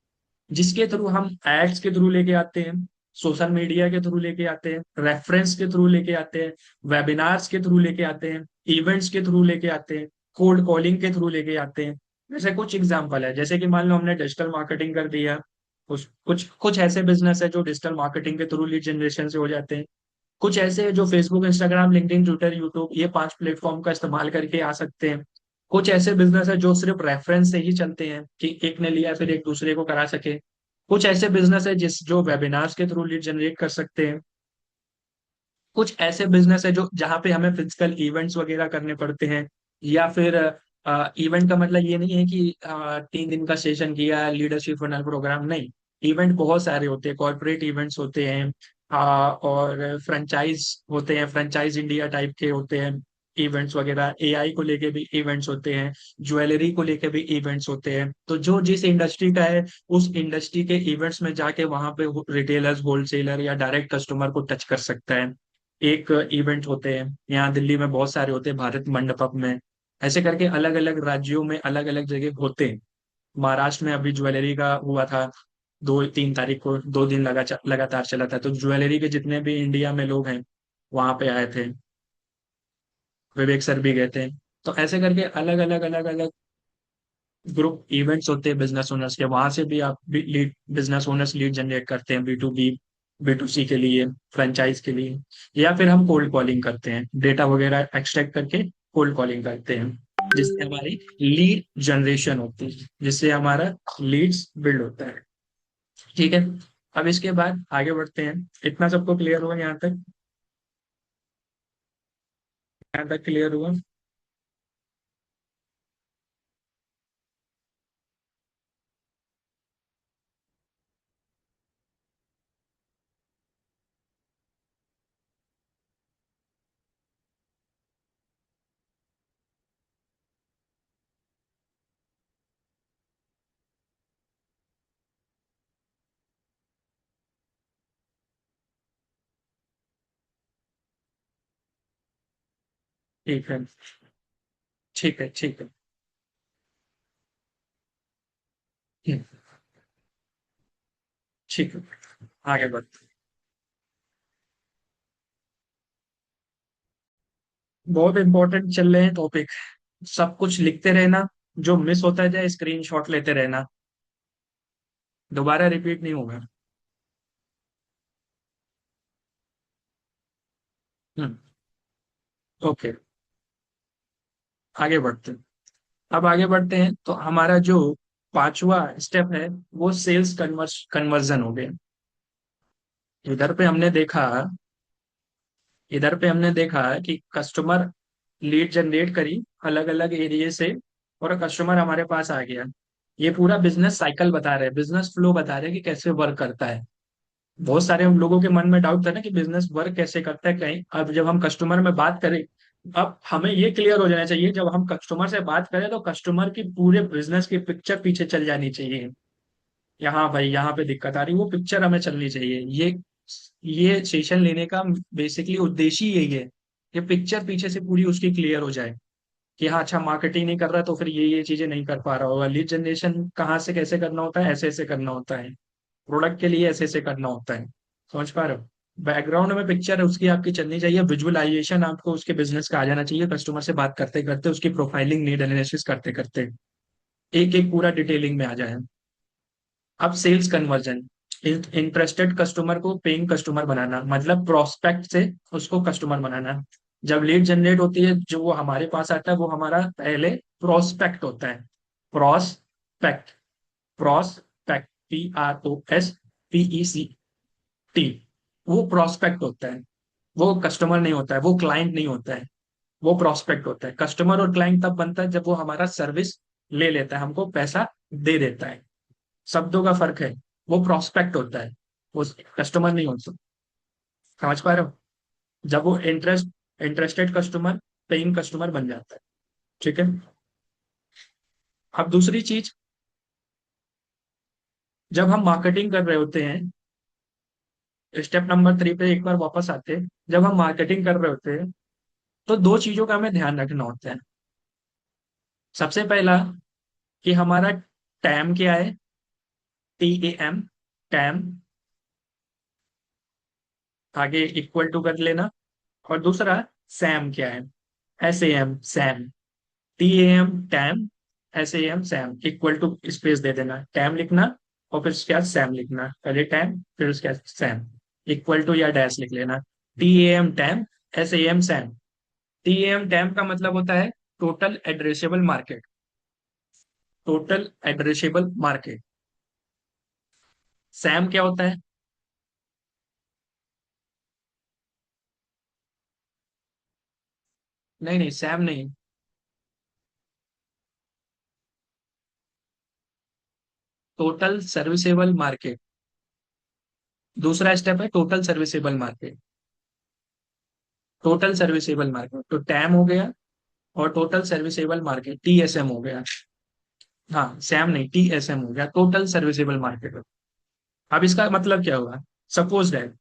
जिसके थ्रू हम एड्स के थ्रू लेके आते हैं, सोशल मीडिया के थ्रू लेके आते हैं, रेफरेंस के थ्रू लेके आते हैं, वेबिनार्स के थ्रू लेके आते हैं, इवेंट्स के थ्रू लेके आते हैं, कोल्ड कॉलिंग के थ्रू लेके आते हैं। जैसे कुछ एग्जांपल है, जैसे कि मान लो हमने डिजिटल मार्केटिंग कर दिया, कुछ कुछ कुछ ऐसे बिजनेस है जो डिजिटल मार्केटिंग के थ्रू लीड जनरेशन से हो जाते हैं। कुछ ऐसे हैं जो Facebook, Instagram, LinkedIn, Twitter, YouTube, ये 5 प्लेटफॉर्म का इस्तेमाल करके आ सकते हैं। कुछ ऐसे बिजनेस है जो सिर्फ रेफरेंस से ही चलते हैं कि एक ने लिया फिर एक दूसरे को करा सके। कुछ ऐसे बिजनेस है जिस जो वेबिनार्स के थ्रू लीड जनरेट कर सकते हैं। कुछ ऐसे बिजनेस है जो जहाँ पे हमें फिजिकल इवेंट्स वगैरह करने पड़ते हैं, या फिर इवेंट का मतलब ये नहीं है कि 3 दिन का सेशन किया, लीडरशिप फनल प्रोग्राम नहीं। इवेंट बहुत सारे होते हैं, कॉर्पोरेट इवेंट्स होते हैं, और फ्रेंचाइज होते हैं, फ्रेंचाइज इंडिया टाइप के होते हैं इवेंट्स वगैरह। एआई को लेके भी इवेंट्स होते हैं, ज्वेलरी को लेके भी इवेंट्स होते हैं। तो जो जिस इंडस्ट्री का है, उस इंडस्ट्री के इवेंट्स में जाके वहां पे रिटेलर्स, होलसेलर या डायरेक्ट कस्टमर को टच कर सकता है। एक इवेंट होते हैं, यहाँ दिल्ली में बहुत सारे होते हैं, भारत मंडपम में। ऐसे करके अलग अलग राज्यों में अलग अलग जगह होते हैं। महाराष्ट्र में अभी ज्वेलरी का हुआ था, 2-3 तारीख को, 2 दिन लगातार चला था। तो ज्वेलरी के जितने भी इंडिया में लोग हैं वहां पे आए थे, विवेक सर भी गए थे। तो ऐसे करके अलग अलग ग्रुप इवेंट्स होते हैं बिजनेस ओनर्स के, वहां से भी आप lead, business owners lead generate करते हैं, B2B, B2C के लिए, फ्रेंचाइज के लिए। या फिर हम कोल्ड कॉलिंग करते हैं, डेटा वगैरह एक्सट्रैक्ट करके कोल्ड कॉलिंग करते हैं, जिससे हमारी लीड जनरेशन होती है, जिससे हमारा लीड्स बिल्ड होता है। ठीक है। अब इसके बाद आगे बढ़ते हैं। इतना सबको क्लियर हुआ यहाँ तक? यहाँ तक क्लियर हुआ? ठीक है, ठीक है, ठीक है। हम्म, ठीक है, आगे बढ़ते हैं। बहुत इंपॉर्टेंट चल रहे हैं टॉपिक, सब कुछ लिखते रहना, जो मिस होता जाए स्क्रीनशॉट लेते रहना, दोबारा रिपीट नहीं होगा। हम्म। ओके, आगे बढ़ते हैं। अब आगे बढ़ते हैं तो हमारा जो पांचवा स्टेप है वो सेल्स कन्वर्जन हो गया। इधर पे हमने देखा इधर पे हमने देखा कि कस्टमर लीड जनरेट करी अलग अलग एरिया से, और कस्टमर हमारे पास आ गया। ये पूरा बिजनेस साइकिल बता रहे हैं, बिजनेस फ्लो बता रहे हैं कि कैसे वर्क करता है। बहुत सारे हम लोगों के मन में डाउट था ना कि बिजनेस वर्क कैसे करता है कहीं। अब जब हम कस्टमर में बात करें, अब हमें ये क्लियर हो जाना चाहिए, जब हम कस्टमर से बात करें तो कस्टमर की पूरे बिजनेस की पिक्चर पीछे चल जानी चाहिए। यहाँ भाई यहाँ पे दिक्कत आ रही, वो पिक्चर हमें चलनी चाहिए। ये सेशन लेने का बेसिकली उद्देश्य ही यही है कि पिक्चर पीछे से पूरी उसकी क्लियर हो जाए, कि हाँ अच्छा मार्केटिंग नहीं कर रहा तो फिर ये चीजें नहीं कर पा रहा होगा, लीड जनरेशन कहाँ से कैसे करना होता है, ऐसे ऐसे करना होता है, प्रोडक्ट के लिए ऐसे ऐसे करना होता है। समझ पा रहे हो? बैकग्राउंड में पिक्चर है उसकी आपकी चलनी चाहिए, विजुअलाइजेशन आपको उसके बिजनेस का आ जाना चाहिए, कस्टमर से बात करते करते, उसकी प्रोफाइलिंग, नीड एनालिसिस करते करते एक एक पूरा डिटेलिंग में आ जाए। अब सेल्स कन्वर्जन, इंटरेस्टेड कस्टमर को पेइंग कस्टमर बनाना, मतलब प्रोस्पेक्ट से उसको कस्टमर बनाना। जब लीड जनरेट होती है, जो वो हमारे पास आता है वो हमारा पहले प्रोस्पेक्ट होता है। प्रोस्पेक्ट, प्रोस्पेक्ट, PROSPECT, वो प्रोस्पेक्ट होता है, वो कस्टमर नहीं होता है, वो क्लाइंट नहीं होता है, वो प्रोस्पेक्ट होता है। कस्टमर और क्लाइंट तब बनता है जब वो हमारा सर्विस ले लेता है, हमको पैसा दे देता है। शब्दों का फर्क है। वो प्रोस्पेक्ट होता है, वो कस्टमर नहीं होता। समझ पा रहे हो? जब वो इंटरेस्टेड कस्टमर पेइंग कस्टमर बन जाता है। ठीक है। अब दूसरी चीज, जब हम मार्केटिंग कर रहे होते हैं, स्टेप नंबर 3 पे एक बार वापस आते हैं। जब हम मार्केटिंग कर रहे होते हैं तो दो चीजों का हमें ध्यान रखना होता है। सबसे पहला कि हमारा टैम क्या है, TAM, टैम, आगे इक्वल टू कर लेना। और दूसरा सैम क्या है, SAM, SAM, TAM, TAM, SAM, SAM, equal to space दे देना, टैम लिखना और फिर उसके बाद सैम लिखना, पहले टैम फिर उसके बाद सैम, इक्वल टू या डैश लिख लेना। TAM, TAM, SAM, SAM. TAM, time का मतलब होता है total addressable market, total addressable market. Sam क्या होता है? नहीं नहीं, सैम नहीं। टोटल सर्विसेबल मार्केट, दूसरा स्टेप है total serviceable market. Total serviceable market तो टैम हो गया, और टोटल सर्विसेबल मार्केट TSM हो गया। हाँ, सैम नहीं, TSM हो गया, टोटल सर्विसेबल मार्केट। अब इसका मतलब क्या हुआ? सपोज दैट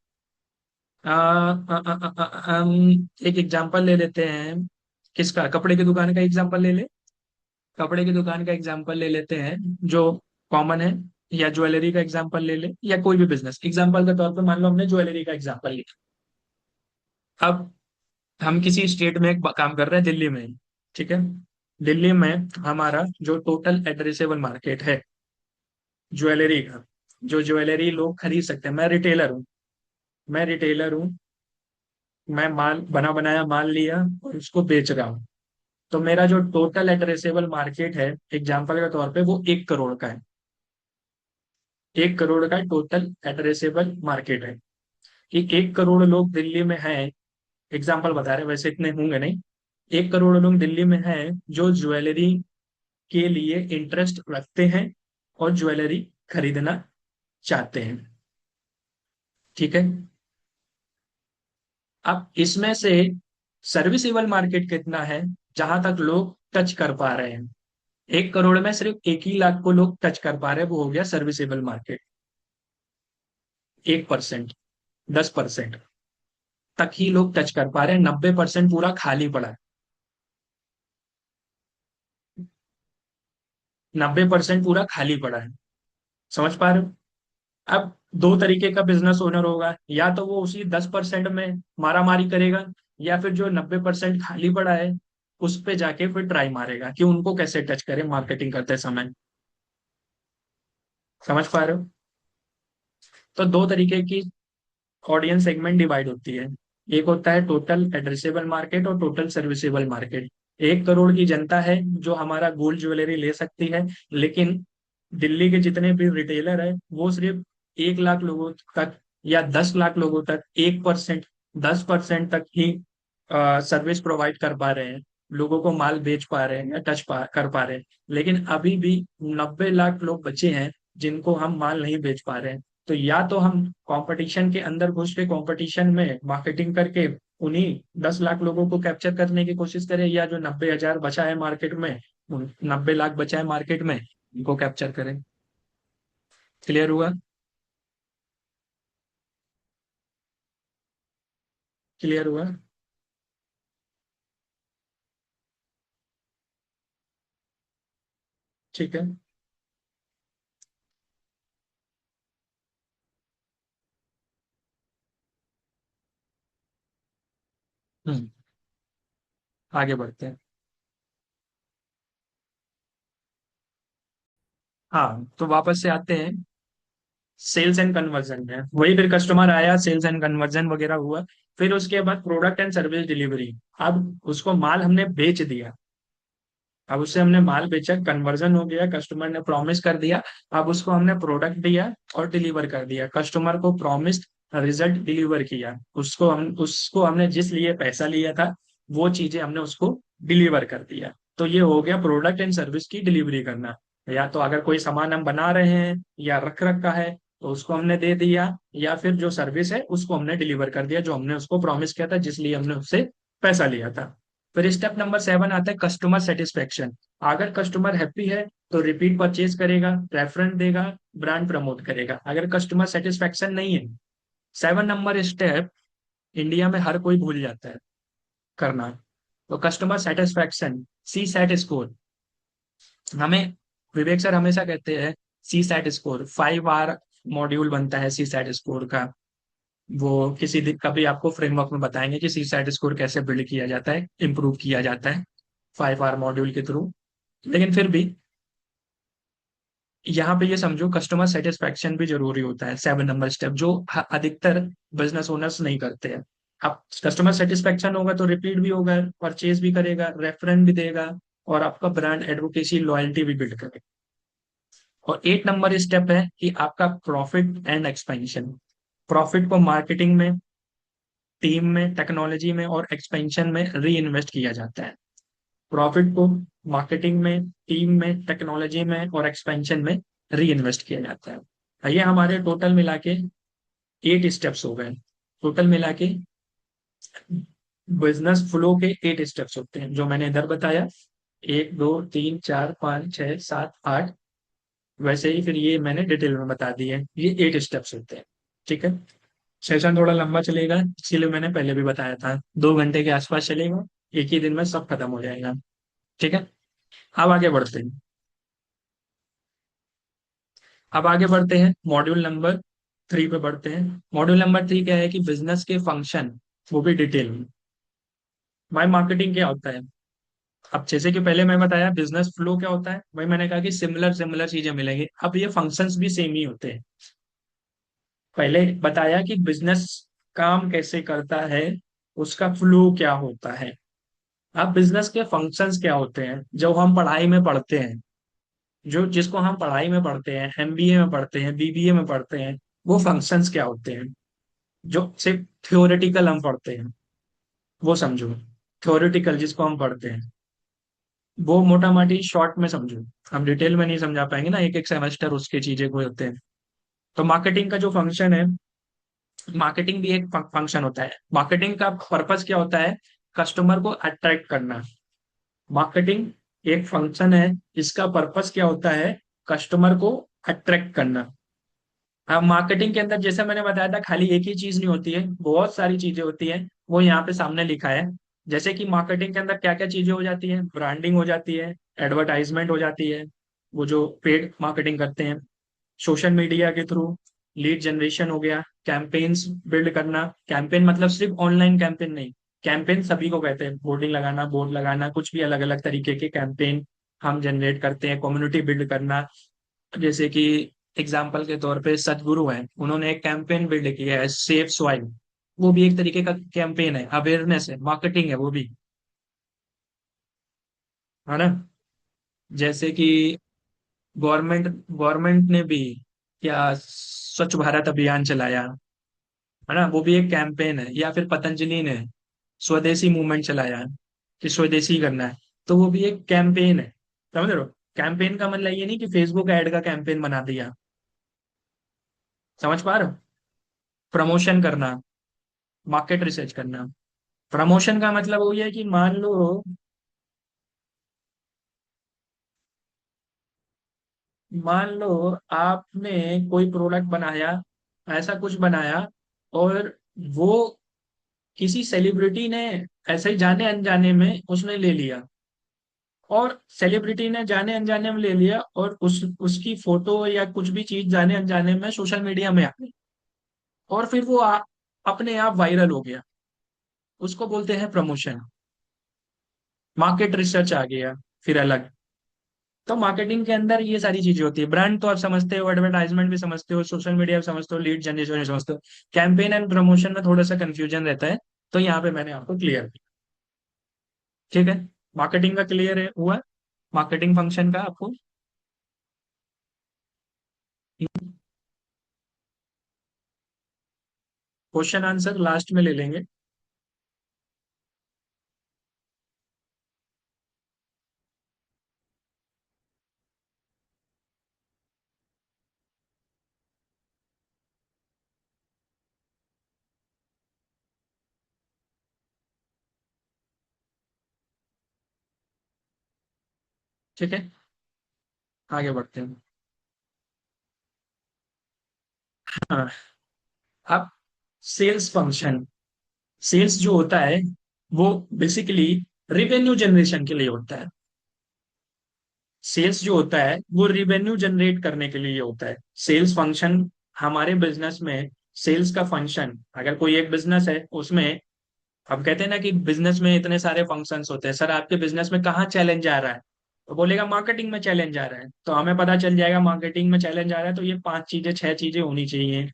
हम एक एग्जांपल ले लेते हैं। किसका? कपड़े की दुकान का एग्जांपल ले ले। कपड़े की दुकान का एग्जांपल ले लेते हैं जो कॉमन है, या ज्वेलरी का एग्जांपल ले ले, या कोई भी बिजनेस एग्जांपल के तौर पे मान लो हमने ज्वेलरी का एग्जांपल लिया। अब हम किसी स्टेट में एक काम कर रहे हैं, दिल्ली में, ठीक है। दिल्ली में हमारा जो टोटल एड्रेसेबल मार्केट है ज्वेलरी का, जो ज्वेलरी लोग खरीद सकते हैं, मैं रिटेलर हूँ, मैं माल बना बनाया माल लिया और उसको बेच रहा हूँ। तो मेरा जो टोटल एड्रेसेबल मार्केट है एग्जाम्पल के तौर पे वो 1 करोड़ का है। 1 करोड़ का टोटल एड्रेसेबल मार्केट है कि 1 करोड़ लोग दिल्ली में हैं। एग्जाम्पल बता रहे हैं, वैसे इतने होंगे नहीं। 1 करोड़ लोग दिल्ली में हैं जो ज्वेलरी के लिए इंटरेस्ट रखते हैं और ज्वेलरी खरीदना चाहते हैं, ठीक है। अब इसमें से सर्विसेबल मार्केट कितना है, जहां तक लोग टच कर पा रहे हैं? 1 करोड़ में सिर्फ 1 ही लाख को लोग टच कर पा रहे हैं, वो हो गया सर्विसेबल मार्केट। 1%, 10% तक ही लोग टच कर पा रहे हैं, 90% पूरा खाली पड़ा है। 90% पूरा खाली पड़ा है। समझ पा रहे हो? अब दो तरीके का बिजनेस ओनर होगा, या तो वो उसी 10% में मारा मारी करेगा, या फिर जो 90% खाली पड़ा है उस पे जाके फिर ट्राई मारेगा कि उनको कैसे टच करें मार्केटिंग करते समय। समझ पा रहे हो? तो दो तरीके की ऑडियंस सेगमेंट डिवाइड होती है। एक होता है टोटल एड्रेसेबल मार्केट और टोटल सर्विसेबल मार्केट। 1 करोड़ की जनता है जो हमारा गोल्ड ज्वेलरी ले सकती है, लेकिन दिल्ली के जितने भी रिटेलर है वो सिर्फ 1 लाख लोगों तक या 10 लाख लोगों तक, 1%, 10% तक ही सर्विस प्रोवाइड कर पा रहे हैं, लोगों को माल बेच पा रहे हैं या कर पा रहे हैं। लेकिन अभी भी 90 लाख लोग बचे हैं जिनको हम माल नहीं बेच पा रहे हैं। तो या तो हम कंपटीशन के अंदर घुस के कंपटीशन में मार्केटिंग करके उन्हीं 10 लाख लोगों को कैप्चर करने की कोशिश करें, या जो 90,000 बचा है मार्केट में, 90 लाख बचा है मार्केट में, उनको कैप्चर करें। क्लियर हुआ? क्लियर हुआ? ठीक है। हम्म। आगे बढ़ते हैं। हाँ, तो वापस से आते हैं सेल्स एंड कन्वर्जन में। वही फिर कस्टमर आया, सेल्स एंड कन्वर्जन वगैरह हुआ। फिर उसके बाद प्रोडक्ट एंड सर्विस डिलीवरी। अब उसको माल हमने बेच दिया, अब उससे हमने माल बेचा, कन्वर्जन हो गया, कस्टमर ने प्रॉमिस कर दिया। अब उसको हमने प्रोडक्ट दिया और डिलीवर कर दिया, कस्टमर को प्रॉमिस रिजल्ट डिलीवर किया, उसको हमने जिस लिए पैसा लिया था वो चीजें हमने उसको डिलीवर कर दिया। तो ये हो गया प्रोडक्ट एंड सर्विस की डिलीवरी करना। या तो अगर कोई सामान हम बना रहे हैं या रख रखा है तो उसको हमने दे दिया, या फिर जो सर्विस है उसको हमने डिलीवर कर दिया जो हमने उसको प्रॉमिस किया था, जिस लिए हमने उससे पैसा लिया था। फिर स्टेप नंबर 7 आता है कस्टमर सेटिस्फेक्शन। अगर कस्टमर हैप्पी है तो रिपीट परचेज करेगा, रेफरेंस देगा, ब्रांड प्रमोट करेगा। अगर कस्टमर सेटिस्फेक्शन नहीं है, 7 नंबर स्टेप इंडिया में हर कोई भूल जाता है करना। तो कस्टमर सेटिस्फेक्शन, सी सेट स्कोर। हमें विवेक सर हमेशा कहते हैं सी सेट स्कोर, 5 आर मॉड्यूल बनता है सी सेट स्कोर का। वो किसी दिन कभी आपको फ्रेमवर्क में बताएंगे कि सी सेट स्कोर कैसे बिल्ड किया जाता है, इंप्रूव किया जाता है 5 आर मॉड्यूल के थ्रू। लेकिन फिर भी यहाँ पे ये समझो कस्टमर सेटिस्फेक्शन भी जरूरी होता है, 7 नंबर स्टेप, जो अधिकतर बिजनेस ओनर्स नहीं करते हैं। अब कस्टमर सेटिस्फेक्शन होगा तो रिपीट भी होगा, परचेज भी करेगा, रेफरेंस भी देगा, और आपका ब्रांड एडवोकेसी लॉयल्टी भी बिल्ड करेगा। और 8 नंबर स्टेप है कि आपका प्रॉफिट एंड एक्सपेंशन। प्रॉफिट को मार्केटिंग में, टीम में, टेक्नोलॉजी में और एक्सपेंशन में री इन्वेस्ट किया जाता है। प्रॉफिट को मार्केटिंग में, टीम में, टेक्नोलॉजी में और एक्सपेंशन में री इन्वेस्ट किया जाता है। ये हमारे टोटल मिला के 8 स्टेप्स हो गए। टोटल मिला के बिजनेस फ्लो के 8 स्टेप्स होते हैं, जो मैंने इधर बताया, 1 2 3 4 5 6 7 8। वैसे ही फिर ये मैंने डिटेल में बता दी है, ये 8 स्टेप्स होते हैं। ठीक है। सेशन थोड़ा लंबा चलेगा, इसीलिए मैंने पहले भी बताया था, 2 घंटे के आसपास चलेगा। एक ही दिन में सब खत्म हो जाएगा। ठीक है। अब आगे बढ़ते हैं। अब आगे बढ़ते हैं, मॉड्यूल नंबर 3 पे बढ़ते हैं। मॉड्यूल नंबर 3 क्या है कि बिजनेस के फंक्शन, वो भी डिटेल में। माई मार्केटिंग क्या होता है। अब जैसे कि पहले मैं बताया बिजनेस फ्लो क्या होता है, वही मैंने कहा कि सिमिलर सिमिलर चीजें मिलेंगी। अब ये फंक्शंस भी सेम ही होते हैं। पहले बताया कि बिजनेस काम कैसे करता है, उसका फ्लो क्या होता है। अब बिजनेस के फंक्शंस क्या होते हैं, जो हम पढ़ाई में पढ़ते हैं, जो जिसको हम पढ़ाई में पढ़ते हैं, एमबीए में पढ़ते हैं, बीबीए में पढ़ते हैं, वो फंक्शंस क्या होते हैं, जो सिर्फ थ्योरेटिकल हम पढ़ते हैं, वो समझो। थ्योरेटिकल जिसको हम पढ़ते हैं, वो मोटा मोटी शॉर्ट में समझो। हम डिटेल में नहीं समझा पाएंगे ना, एक एक सेमेस्टर उसके चीजें को होते हैं। तो मार्केटिंग का जो फंक्शन है, मार्केटिंग भी एक फंक्शन होता है। मार्केटिंग का पर्पस क्या होता है, कस्टमर को अट्रैक्ट करना। मार्केटिंग एक फंक्शन है, इसका पर्पस क्या होता है, कस्टमर को अट्रैक्ट करना। अब मार्केटिंग के अंदर जैसे मैंने बताया था, खाली एक ही चीज नहीं होती है, बहुत सारी चीजें होती हैं, वो यहाँ पे सामने लिखा है। जैसे कि मार्केटिंग के अंदर क्या क्या चीजें हो जाती है, ब्रांडिंग हो जाती है, एडवर्टाइजमेंट हो जाती है, वो जो पेड मार्केटिंग करते हैं, सोशल मीडिया के थ्रू लीड जनरेशन हो गया, कैंपेन्स बिल्ड करना। कैंपेन मतलब सिर्फ ऑनलाइन कैंपेन नहीं, कैंपेन सभी को कहते हैं, बोर्डिंग लगाना, बोर्ड लगाना, कुछ भी अलग अलग तरीके के कैंपेन हम जनरेट करते हैं। कम्युनिटी बिल्ड करना, जैसे कि एग्जाम्पल के तौर पे सदगुरु हैं, उन्होंने एक कैंपेन बिल्ड किया है, सेफ सॉइल। वो भी एक तरीके का कैंपेन है, अवेयरनेस है, मार्केटिंग है वो भी, है ना। जैसे कि गवर्नमेंट गवर्नमेंट ने भी क्या स्वच्छ भारत अभियान चलाया, है ना, वो भी एक कैंपेन है। या फिर पतंजलि ने स्वदेशी मूवमेंट चलाया कि स्वदेशी करना है, तो वो भी एक कैंपेन है। समझ रहे हो। कैंपेन का मतलब ये नहीं कि फेसबुक ऐड का कैंपेन बना दिया। समझ पा रहे हो। प्रमोशन करना, मार्केट रिसर्च करना। प्रमोशन का मतलब वो ये है कि मान लो, मान लो आपने कोई प्रोडक्ट बनाया, ऐसा कुछ बनाया, और वो किसी सेलिब्रिटी ने ऐसे ही जाने अनजाने में उसने ले लिया, और सेलिब्रिटी ने जाने अनजाने में ले लिया, और उसकी फोटो या कुछ भी चीज जाने अनजाने में सोशल मीडिया में आ गई, और फिर वो अपने आप वायरल हो गया। उसको बोलते हैं प्रमोशन। मार्केट रिसर्च आ गया फिर अलग। तो मार्केटिंग के अंदर ये सारी चीजें होती है। ब्रांड तो आप समझते हो, एडवर्टाइजमेंट भी समझते हो, सोशल मीडिया भी समझते हो, लीड जनरेशन भी समझते हो। कैंपेन एंड प्रमोशन में थोड़ा सा कंफ्यूजन रहता है, तो यहाँ पे मैंने आपको क्लियर किया। ठीक है। मार्केटिंग का क्लियर है हुआ, मार्केटिंग फंक्शन का आपको। क्वेश्चन आंसर लास्ट में ले लेंगे। ठीक है। आगे बढ़ते हैं। हाँ। अब सेल्स फंक्शन, सेल्स जो होता है वो बेसिकली रिवेन्यू जनरेशन के लिए होता है। सेल्स जो होता है वो रिवेन्यू जनरेट करने के लिए होता है। सेल्स फंक्शन हमारे बिजनेस में, सेल्स का फंक्शन, अगर कोई एक बिजनेस है उसमें, अब कहते हैं ना कि बिजनेस में इतने सारे फंक्शंस होते हैं, सर आपके बिजनेस में कहाँ चैलेंज आ रहा है, तो बोलेगा मार्केटिंग में चैलेंज आ रहा है, तो हमें पता चल जाएगा मार्केटिंग में चैलेंज आ रहा है तो ये पांच चीजें छह चीजें होनी चाहिए।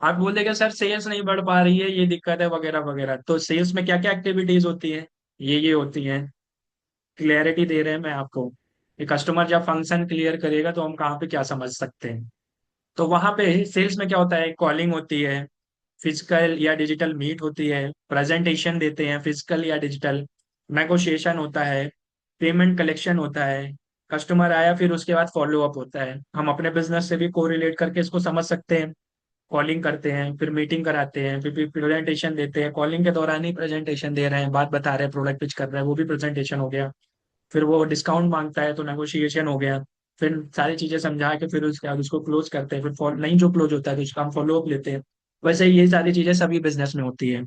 आप बोल देगा सर सेल्स नहीं बढ़ पा रही है, ये दिक्कत है वगैरह वगैरह, तो सेल्स में क्या क्या एक्टिविटीज होती है, ये होती हैं। क्लियरिटी दे रहे हैं मैं आपको कि कस्टमर जब फंक्शन क्लियर करेगा तो हम कहाँ पे क्या समझ सकते हैं। तो वहां पे सेल्स में क्या होता है, कॉलिंग होती है, फिजिकल या डिजिटल मीट होती है, प्रेजेंटेशन देते हैं फिजिकल या डिजिटल, नेगोशिएशन होता है, पेमेंट कलेक्शन होता है, कस्टमर आया फिर उसके बाद फॉलो अप होता है। हम अपने बिजनेस से भी कोरिलेट करके इसको समझ सकते हैं। कॉलिंग करते हैं, फिर मीटिंग कराते हैं, फिर प्रेजेंटेशन देते हैं, कॉलिंग के दौरान ही प्रेजेंटेशन दे रहे हैं, बात बता रहे हैं, प्रोडक्ट पिच कर रहे हैं, वो भी प्रेजेंटेशन हो गया। फिर वो डिस्काउंट मांगता है तो नेगोशिएशन हो गया। फिर सारी चीजें समझा के फिर उसके बाद उसको क्लोज करते हैं, फिर नहीं जो क्लोज होता है तो उसका हम फॉलो अप लेते हैं। वैसे ये सारी चीजें सभी बिजनेस में होती है।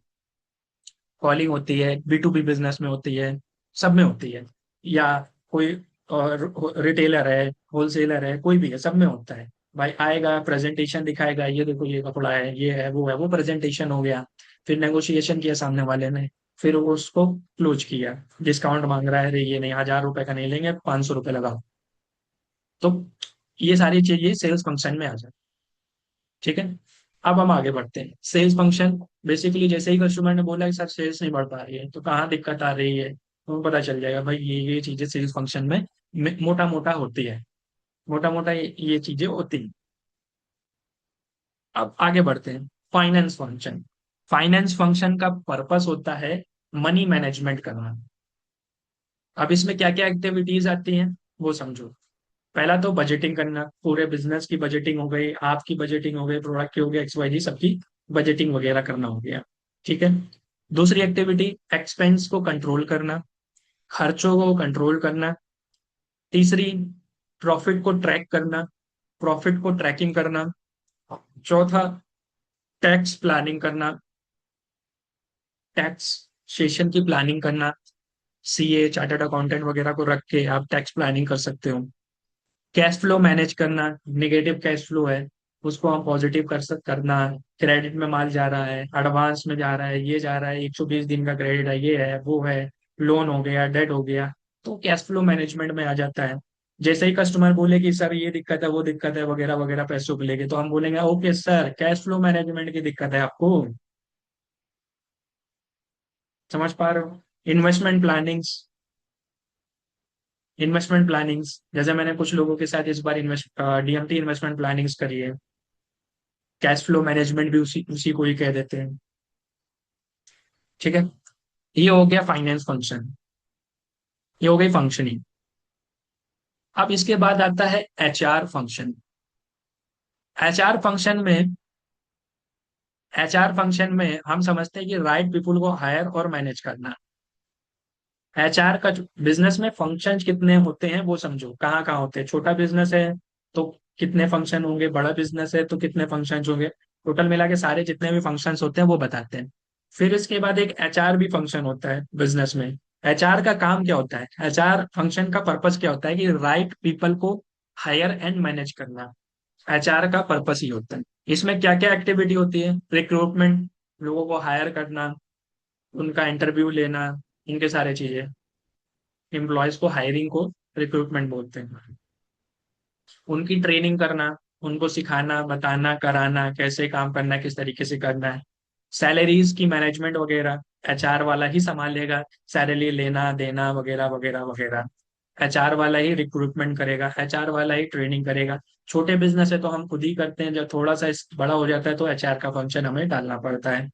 कॉलिंग होती है, B2B बिजनेस में होती है, सब में होती है। या कोई और रिटेलर है, होलसेलर है, कोई भी है, सब में होता है। भाई आएगा प्रेजेंटेशन दिखाएगा, ये देखो ये कपड़ा है, ये है, वो प्रेजेंटेशन हो गया। फिर नेगोशिएशन किया सामने वाले ने, फिर वो उसको क्लोज किया। डिस्काउंट मांग रहा है, अरे ये नहीं, 1,000 रुपए का नहीं लेंगे, 500 रुपये लगाओ। तो ये सारी चीजें सेल्स फंक्शन में आ जाए। ठीक है। अब हम आगे बढ़ते हैं। सेल्स फंक्शन बेसिकली जैसे ही कस्टमर ने बोला कि सर सेल्स नहीं बढ़ पा रही है तो कहाँ दिक्कत आ रही है, तो पता चल जाएगा भाई ये चीजें सेल्स फंक्शन में मोटा मोटा होती है। मोटा मोटा ये चीजें होती हैं। अब आगे बढ़ते हैं। Finance function. फाइनेंस फंक्शन का पर्पस होता है मनी मैनेजमेंट करना। अब इसमें क्या क्या एक्टिविटीज आती हैं वो समझो। पहला तो बजटिंग करना, पूरे बिजनेस की बजटिंग हो गई, आपकी बजटिंग हो गई, प्रोडक्ट की हो गई, XYZ सबकी बजटिंग वगैरह करना हो गया। ठीक है। दूसरी एक्टिविटी एक्सपेंस को कंट्रोल करना, खर्चों को कंट्रोल करना। तीसरी प्रॉफिट को ट्रैक करना, प्रॉफिट को ट्रैकिंग करना। चौथा टैक्स प्लानिंग करना, टैक्स सेशन की प्लानिंग करना। CA चार्टर्ड अकाउंटेंट वगैरह को रख के आप टैक्स प्लानिंग कर सकते हो। कैश फ्लो मैनेज करना, निगेटिव कैश फ्लो है उसको हम पॉजिटिव करना। क्रेडिट में माल जा रहा है, एडवांस में जा रहा है, ये जा रहा है, 120 दिन का क्रेडिट है, ये है वो है, लोन हो गया, डेट हो गया, तो कैश फ्लो मैनेजमेंट में आ जाता है। जैसे ही कस्टमर बोले कि सर ये दिक्कत है वो दिक्कत है वगैरह वगैरह पैसों को लेके, तो हम बोलेंगे okay sir cash flow management की दिक्कत है आपको। समझ पा रहे हो। इन्वेस्टमेंट प्लानिंग्स, इन्वेस्टमेंट प्लानिंग्स जैसे मैंने कुछ लोगों के साथ इस बार DMT इन्वेस्टमेंट प्लानिंग्स करी है। कैश फ्लो मैनेजमेंट भी उसी उसी को ही कह देते हैं। ठीक है। ये हो गया फाइनेंस फंक्शन, ये हो गई फंक्शनिंग। अब इसके बाद आता है HR फंक्शन। एचआर फंक्शन में, एचआर फंक्शन में हम समझते हैं कि राइट पीपुल को हायर और मैनेज करना। HR का बिजनेस में फंक्शन कितने होते हैं वो समझो, कहाँ कहाँ होते हैं। छोटा बिजनेस है तो कितने फंक्शन होंगे, बड़ा बिजनेस है तो कितने फंक्शन होंगे, टोटल मिला के सारे जितने भी फंक्शंस होते हैं वो बताते हैं। फिर इसके बाद एक HR भी फंक्शन होता है बिजनेस में। HR का काम क्या होता है, HR फंक्शन का पर्पस क्या होता है कि राइट पीपल को हायर एंड मैनेज करना। HR का पर्पस ही होता है। इसमें क्या क्या एक्टिविटी होती है, रिक्रूटमेंट, लोगों को हायर करना, उनका इंटरव्यू लेना, इनके सारे चीजें। एम्प्लॉयज को, हायरिंग को रिक्रूटमेंट बोलते हैं। उनकी ट्रेनिंग करना, उनको सिखाना बताना कराना कैसे काम करना है, किस तरीके से करना है। सैलरीज की मैनेजमेंट वगैरह HR वाला ही संभालेगा, सैलरी लेना देना वगैरह वगैरह वगैरह। HR वाला ही रिक्रूटमेंट करेगा, HR वाला ही ट्रेनिंग करेगा। छोटे बिजनेस है तो हम खुद ही करते हैं, जब थोड़ा सा बड़ा हो जाता है तो HR का फंक्शन हमें डालना पड़ता है।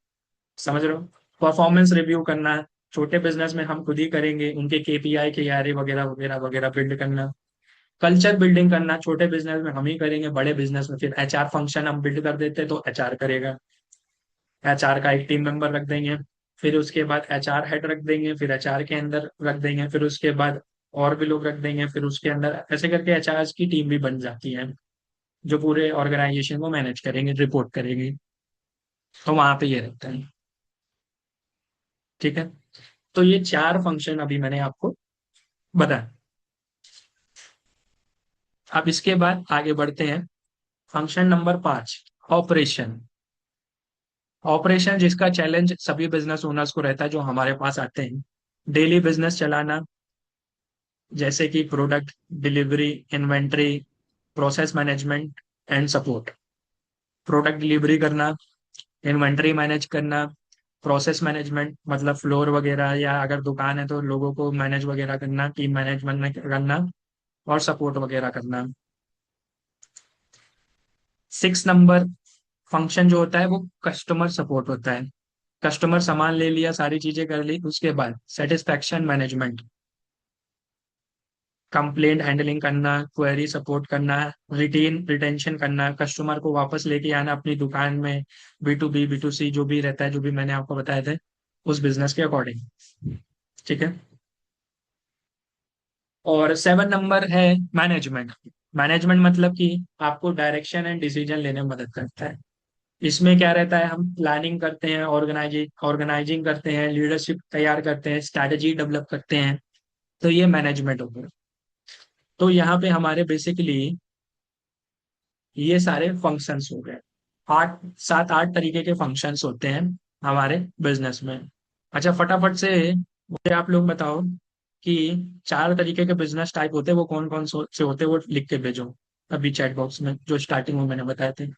समझ रहे हो। परफॉर्मेंस रिव्यू करना, छोटे बिजनेस में हम खुद ही करेंगे, उनके KPI के आर वगैरह वगैरह वगैरह बिल्ड करना। कल्चर बिल्डिंग करना, छोटे बिजनेस में हम ही करेंगे, बड़े बिजनेस में फिर HR फंक्शन हम बिल्ड कर देते हैं तो HR करेगा। HR का एक टीम मेंबर रख देंगे, फिर उसके बाद HR हेड रख देंगे, फिर HR के अंदर रख देंगे, फिर उसके बाद और भी लोग रख देंगे, फिर उसके अंदर ऐसे करके एचआर की टीम भी बन जाती है जो पूरे ऑर्गेनाइजेशन को मैनेज करेंगे, रिपोर्ट करेंगे। तो वहां पे ये रहता है। ठीक है। तो ये चार फंक्शन अभी मैंने आपको बताया। अब इसके बाद आगे बढ़ते हैं। Function number 5, operation. ऑपरेशन जिसका चैलेंज सभी बिजनेस ओनर्स को रहता है जो हमारे पास आते हैं। डेली बिजनेस चलाना, जैसे कि product delivery, inventory, process management and support. Product delivery करना, इन्वेंट्री मैनेज करना, प्रोसेस मैनेजमेंट मतलब फ्लोर वगैरह, या अगर दुकान है तो लोगों को मैनेज वगैरह करना, टीम मैनेजमेंट करना, और सपोर्ट वगैरह करना। 6 नंबर फंक्शन जो होता है वो कस्टमर सपोर्ट होता है। कस्टमर सामान ले लिया, सारी चीजें कर ली, उसके बाद सेटिस्फैक्शन मैनेजमेंट, कंप्लेंट हैंडलिंग करना, क्वेरी सपोर्ट करना, रिटेंशन करना, कस्टमर को वापस लेके आना अपनी दुकान में, B2B B2C जो भी रहता है, जो भी मैंने आपको बताया था उस बिजनेस के अकॉर्डिंग। ठीक है। और 7 नंबर है मैनेजमेंट। मैनेजमेंट मतलब कि आपको डायरेक्शन एंड डिसीजन लेने में मदद करता है। इसमें क्या रहता है, हम प्लानिंग करते हैं, ऑर्गेनाइजिंग करते हैं, लीडरशिप तैयार करते हैं, स्ट्रैटेजी डेवलप करते हैं। तो ये मैनेजमेंट हो गया। तो यहाँ पे हमारे बेसिकली ये सारे फंक्शंस हो गए। 8 7 8 तरीके के फंक्शंस होते हैं हमारे बिजनेस में। अच्छा, फटाफट से मुझे आप लोग बताओ कि 4 तरीके के बिजनेस टाइप होते हैं वो कौन कौन से होते हैं, वो लिख के भेजो अभी चैट बॉक्स में, जो स्टार्टिंग में मैंने बताए थे।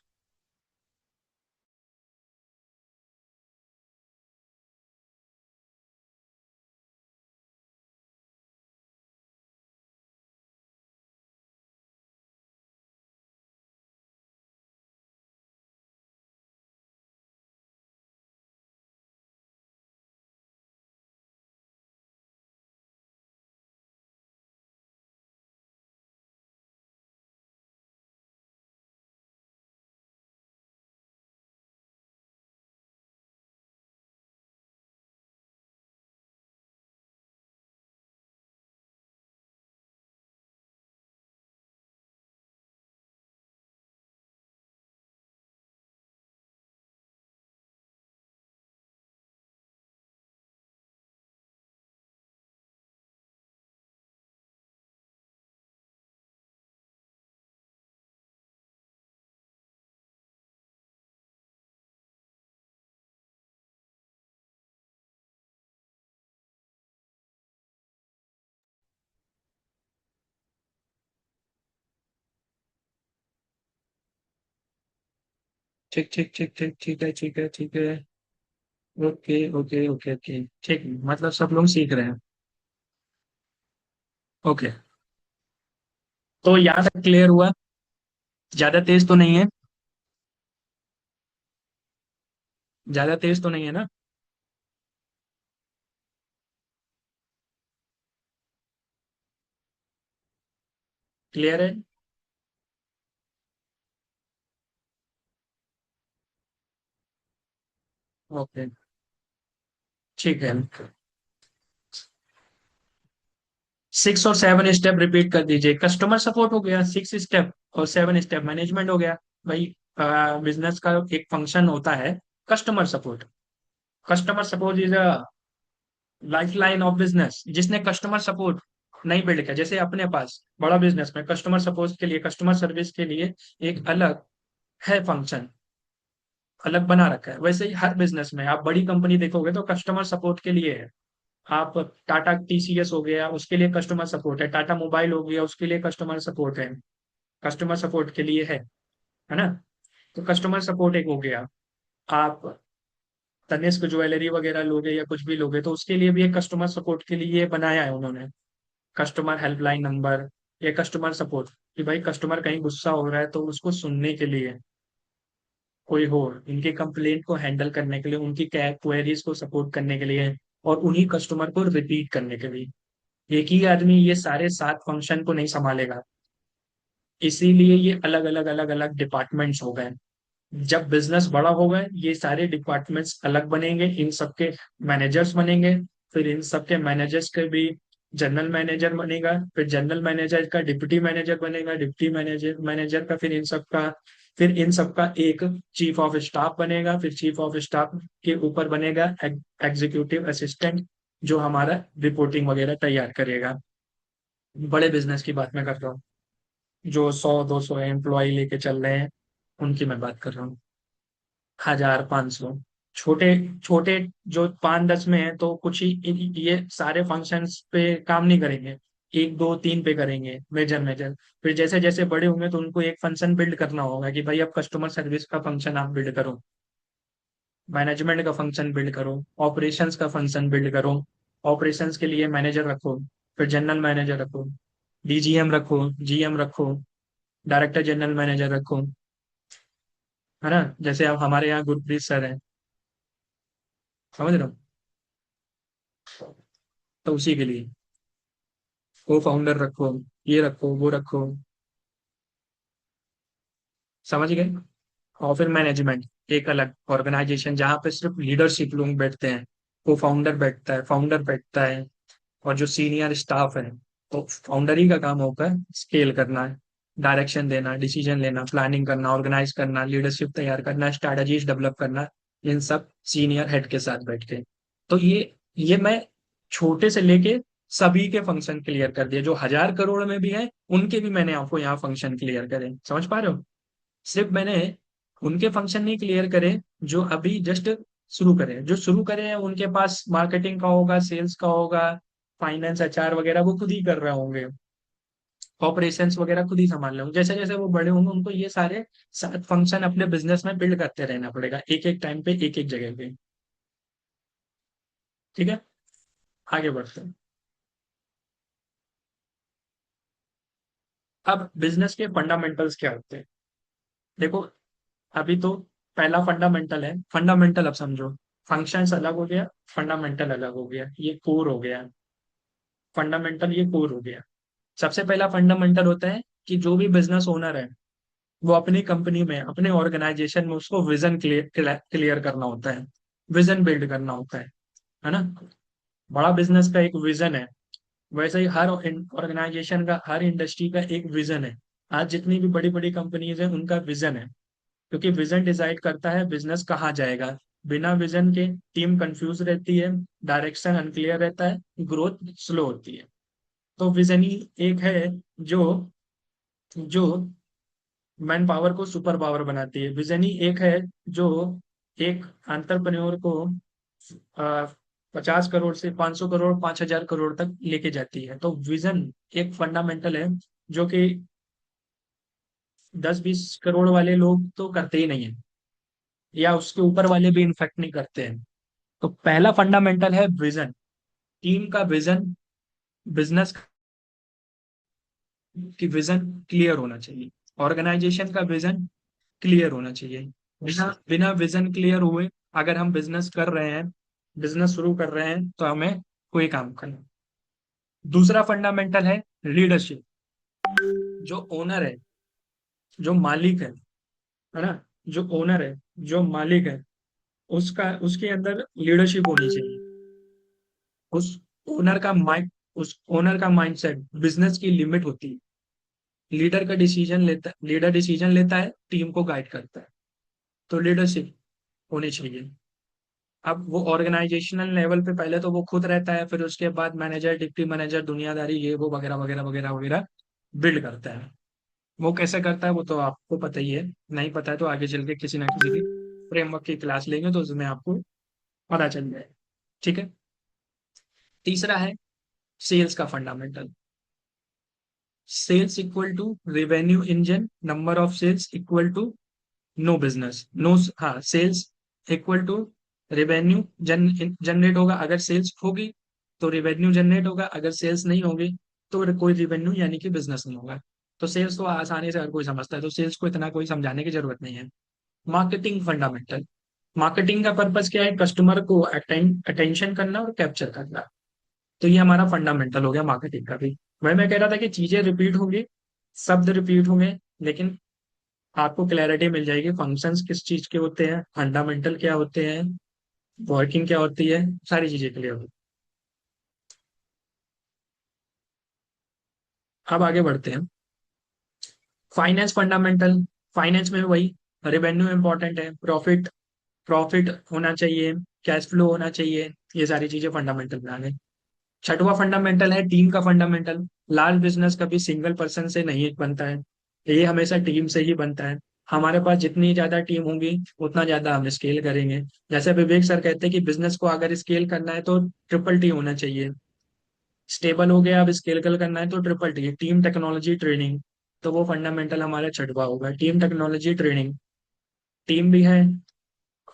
ठीक ठीक ठीक ठीक ठीक है, ठीक है, ठीक है। ओके ओके ओके ओके, ठीक, मतलब सब लोग सीख रहे हैं। ओके। तो यहाँ तक क्लियर हुआ? ज्यादा तेज तो नहीं है? ज्यादा तेज तो नहीं है ना? क्लियर है? ओके, ठीक है। 6 और 7 स्टेप रिपीट कर दीजिए। कस्टमर सपोर्ट हो गया 6 स्टेप, और 7 स्टेप मैनेजमेंट हो गया। भाई, बिजनेस का एक फंक्शन होता है customer support. Customer support is a life line of business. जिसने कस्टमर सपोर्ट नहीं बिल्ड किया, जैसे अपने पास बड़ा बिजनेस में कस्टमर सपोर्ट के लिए, कस्टमर सर्विस के लिए एक अलग है फंक्शन, अलग बना रखा है, वैसे ही हर बिजनेस में आप बड़ी कंपनी देखोगे तो कस्टमर सपोर्ट के लिए है। आप टाटा TCS हो गया, उसके लिए कस्टमर सपोर्ट है। टाटा मोबाइल हो गया, उसके लिए कस्टमर सपोर्ट है। कस्टमर सपोर्ट के लिए है ना? तो कस्टमर सपोर्ट एक हो गया। आप तनिष्क ज्वेलरी वगैरह लोगे या कुछ भी लोगे तो उसके लिए भी एक कस्टमर सपोर्ट के लिए बनाया है उन्होंने, कस्टमर हेल्पलाइन नंबर, या कस्टमर सपोर्ट, कि भाई कस्टमर कहीं गुस्सा हो रहा है तो उसको सुनने के लिए कोई हो, इनके कंप्लेंट को हैंडल करने के लिए, उनकी क्वेरीज को सपोर्ट करने के लिए, और उन्हीं कस्टमर को रिपीट करने के लिए। एक ही आदमी ये सारे 7 फंक्शन को नहीं संभालेगा, इसीलिए ये अलग अलग अलग अलग डिपार्टमेंट्स हो गए। जब बिजनेस बड़ा होगा ये सारे डिपार्टमेंट्स अलग बनेंगे, इन सबके मैनेजर्स बनेंगे। फिर इन सबके मैनेजर्स के भी जनरल मैनेजर बनेगा, फिर जनरल मैनेजर का डिप्टी मैनेजर बनेगा, डिप्टी मैनेजर मैनेजर का फिर इन सबका एक चीफ ऑफ स्टाफ बनेगा, फिर चीफ ऑफ स्टाफ के ऊपर बनेगा एग्जीक्यूटिव असिस्टेंट, जो हमारा रिपोर्टिंग वगैरह तैयार करेगा। बड़े बिजनेस की बात मैं कर रहा हूँ, जो 100-200 एम्प्लॉय लेके चल रहे हैं, उनकी मैं बात कर रहा हूँ। 1,000-500। छोटे छोटे जो 5-10 में है तो कुछ ही ये सारे फंक्शंस पे काम नहीं करेंगे, 1-2-3 पे करेंगे मेजर मेजर। फिर जैसे जैसे बड़े होंगे तो उनको एक फंक्शन बिल्ड करना होगा कि भाई अब कस्टमर सर्विस का फंक्शन आप बिल्ड करो, मैनेजमेंट का फंक्शन बिल्ड करो, ऑपरेशंस का फंक्शन बिल्ड करो। ऑपरेशंस के लिए मैनेजर रखो, फिर जनरल मैनेजर रखो, डीजीएम रखो, जीएम रखो, डायरेक्टर जनरल मैनेजर रखो, है ना। जैसे अब हमारे यहाँ गुरप्रीत सर हैं, समझ रहे हो, तो उसी के लिए को फाउंडर रखो, ये रखो वो रखो, समझ गए। और फिर मैनेजमेंट, एक अलग ऑर्गेनाइजेशन जहाँ पे सिर्फ लीडरशिप लोग बैठते हैं, को फाउंडर बैठता है, फाउंडर बैठता है, और जो सीनियर स्टाफ है, तो फाउंडर ही का काम होता है स्केल करना है, डायरेक्शन देना, डिसीजन लेना, प्लानिंग करना, ऑर्गेनाइज करना, लीडरशिप तैयार करना, स्ट्रैटेजीज डेवलप करना, इन सब सीनियर हेड के साथ बैठ के। तो ये मैं छोटे से लेके सभी के फंक्शन क्लियर कर दिए, जो 1,000 करोड़ में भी है उनके भी मैंने आपको यहाँ फंक्शन क्लियर करे, समझ पा रहे हो। सिर्फ मैंने उनके फंक्शन नहीं क्लियर करे जो अभी जस्ट शुरू करे, जो शुरू करे हैं उनके पास मार्केटिंग का होगा, सेल्स का होगा, फाइनेंस एचआर वगैरह वो खुद ही कर रहे होंगे, ऑपरेशंस वगैरह खुद ही संभाल रहे होंगे। जैसे जैसे वो बड़े होंगे उनको ये सारे फंक्शन अपने बिजनेस में बिल्ड करते रहना पड़ेगा, एक एक टाइम पे एक एक जगह पे। ठीक है, आगे बढ़ते हैं। अब बिजनेस के फंडामेंटल्स क्या होते हैं, देखो। अभी तो पहला फंडामेंटल है, फंडामेंटल अब समझो। फंक्शंस अलग हो गया, फंडामेंटल अलग हो गया, ये कोर हो गया। फंडामेंटल ये कोर हो गया। सबसे पहला फंडामेंटल होता है कि जो भी बिजनेस ओनर है वो अपनी कंपनी में, अपने ऑर्गेनाइजेशन में उसको विजन क्लियर क्लियर करना होता है, विजन बिल्ड करना होता है ना। बड़ा बिजनेस का एक विजन है, वैसे ही हर ऑर्गेनाइजेशन का, हर इंडस्ट्री का एक विजन है। आज जितनी भी बड़ी बड़ी कंपनीज हैं उनका विजन है, क्योंकि विजन डिसाइड करता है बिजनेस कहाँ जाएगा। बिना विजन के टीम कंफ्यूज रहती है, डायरेक्शन अनक्लियर रहता है, ग्रोथ स्लो होती है। तो विजन ही एक है जो जो मैन पावर को सुपर पावर बनाती है। विजन ही एक है जो एक एंटरप्रेन्योर को 50 करोड़ से 500 करोड़, 5,000 करोड़ तक लेके जाती है। तो विजन एक फंडामेंटल है जो कि 10-20 करोड़ वाले लोग तो करते ही नहीं है, या उसके ऊपर वाले भी इनफेक्ट नहीं करते हैं। तो पहला फंडामेंटल है विजन, टीम का विजन, बिजनेस की विजन क्लियर होना चाहिए, ऑर्गेनाइजेशन का विजन क्लियर होना चाहिए। बिना बिना विजन क्लियर हुए अगर हम बिजनेस कर रहे हैं, बिजनेस शुरू कर रहे हैं, तो हमें कोई काम करना। दूसरा फंडामेंटल है लीडरशिप। जो ओनर है, जो मालिक है ना, जो ओनर है, जो मालिक है, उसका उसके अंदर लीडरशिप होनी चाहिए। उस ओनर का माइंड उस ओनर का माइंडसेट, बिजनेस की लिमिट होती है। लीडर डिसीजन लेता है, टीम को गाइड करता है। तो लीडरशिप होनी चाहिए। अब वो ऑर्गेनाइजेशनल लेवल पे पहले तो वो खुद रहता है, फिर उसके बाद मैनेजर, डिप्टी मैनेजर, दुनियादारी, ये वो वगैरह वगैरह वगैरह वगैरह बिल्ड करता है। वो कैसे करता है वो तो आपको पता ही है, नहीं पता है तो आगे चल के किसी ना किसी की फ्रेमवर्क की क्लास लेंगे तो उसमें आपको पता चल जाएगा। ठीक है। तीसरा है सेल्स का fundamental. Sales equal to revenue engine, number of sales equal to no business, no, हाँ, sales equal to revenue generate होगा, अगर सेल्स होगी तो रेवेन्यू जनरेट होगा, अगर सेल्स नहीं होगी तो कोई रेवेन्यू यानी कि बिजनेस नहीं होगा। तो सेल्स तो आसानी से हर कोई समझता है, तो सेल्स को इतना कोई समझाने की जरूरत नहीं है। Marketing fundamental. मार्केटिंग का पर्पस क्या है, कस्टमर को अटेंशन करना और कैप्चर करना। तो ये हमारा फंडामेंटल हो गया मार्केटिंग का भी। वही मैं कह रहा था कि चीजें रिपीट होंगी, शब्द रिपीट होंगे, लेकिन आपको क्लैरिटी मिल जाएगी फंक्शंस किस चीज के होते हैं, फंडामेंटल क्या होते हैं, वर्किंग क्या होती है, सारी चीजें क्लियर होगी। अब आगे बढ़ते हैं। Finance fundamental. फाइनेंस में वही, रेवेन्यू इंपॉर्टेंट है, प्रॉफिट प्रॉफिट होना चाहिए, कैश फ्लो होना चाहिए, ये सारी चीजें फंडामेंटल में आ गई। छठवां फंडामेंटल है टीम का फंडामेंटल। लार्ज बिजनेस कभी सिंगल पर्सन से नहीं बनता है, ये हमेशा टीम से ही बनता है। हमारे पास जितनी ज्यादा टीम होगी उतना ज्यादा हम स्केल करेंगे। जैसे विवेक सर कहते हैं कि बिजनेस को अगर स्केल करना है तो ट्रिपल टी होना चाहिए। स्टेबल हो गया, अब स्केल करना है तो triple T, team technology training. तो वो फंडामेंटल हमारा छठवा होगा, टीम टेक्नोलॉजी ट्रेनिंग। टीम भी है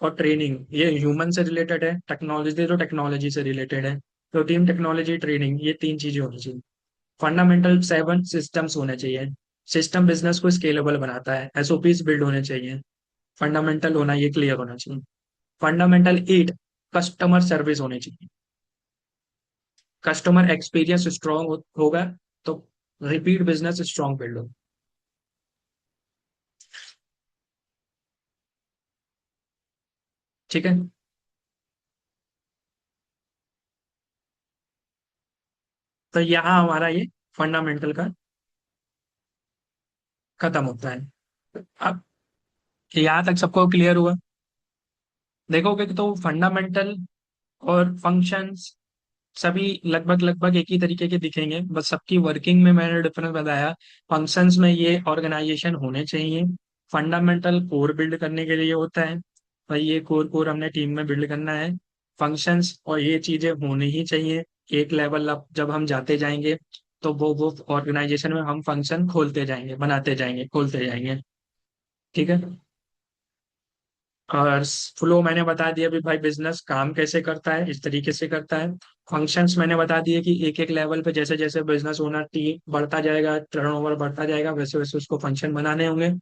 और ट्रेनिंग, ये ह्यूमन से रिलेटेड है, टेक्नोलॉजी तो टेक्नोलॉजी से रिलेटेड है। तो टीम टेक्नोलॉजी ट्रेनिंग, ये तीन चीजें होनी चाहिए। फंडामेंटल सेवन सिस्टम्स होने चाहिए। सिस्टम बिजनेस को स्केलेबल बनाता है, एसओपीज बिल्ड होने चाहिए। फंडामेंटल होना, ये क्लियर होना चाहिए। फंडामेंटल एट, कस्टमर सर्विस होनी चाहिए। कस्टमर एक्सपीरियंस स्ट्रांग होगा तो रिपीट बिजनेस स्ट्रांग बिल्ड होगा। ठीक है। तो यहाँ हमारा ये फंडामेंटल का खत्म होता है। अब यहाँ तक सबको क्लियर हुआ? देखोगे तो फंडामेंटल और फंक्शंस सभी लगभग लगभग एक ही तरीके के दिखेंगे, बस सबकी वर्किंग में मैंने डिफरेंस बताया। फंक्शंस में ये ऑर्गेनाइजेशन होने चाहिए। फंडामेंटल कोर बिल्ड करने के लिए होता है, भाई ये कोर कोर हमने टीम में बिल्ड करना है। फंक्शंस और ये चीजें होनी ही चाहिए। एक लेवल अप जब हम जाते जाएंगे तो वो ऑर्गेनाइजेशन में हम फंक्शन खोलते जाएंगे, बनाते जाएंगे, खोलते जाएंगे। ठीक है। और फ्लो मैंने बता दिया भी भाई, बिजनेस काम कैसे करता है, इस तरीके से करता है। फंक्शंस मैंने बता दिए कि एक एक लेवल पे जैसे जैसे बिजनेस ओनर टीम बढ़ता जाएगा, टर्नओवर बढ़ता जाएगा, वैसे वैसे उसको फंक्शन बनाने होंगे।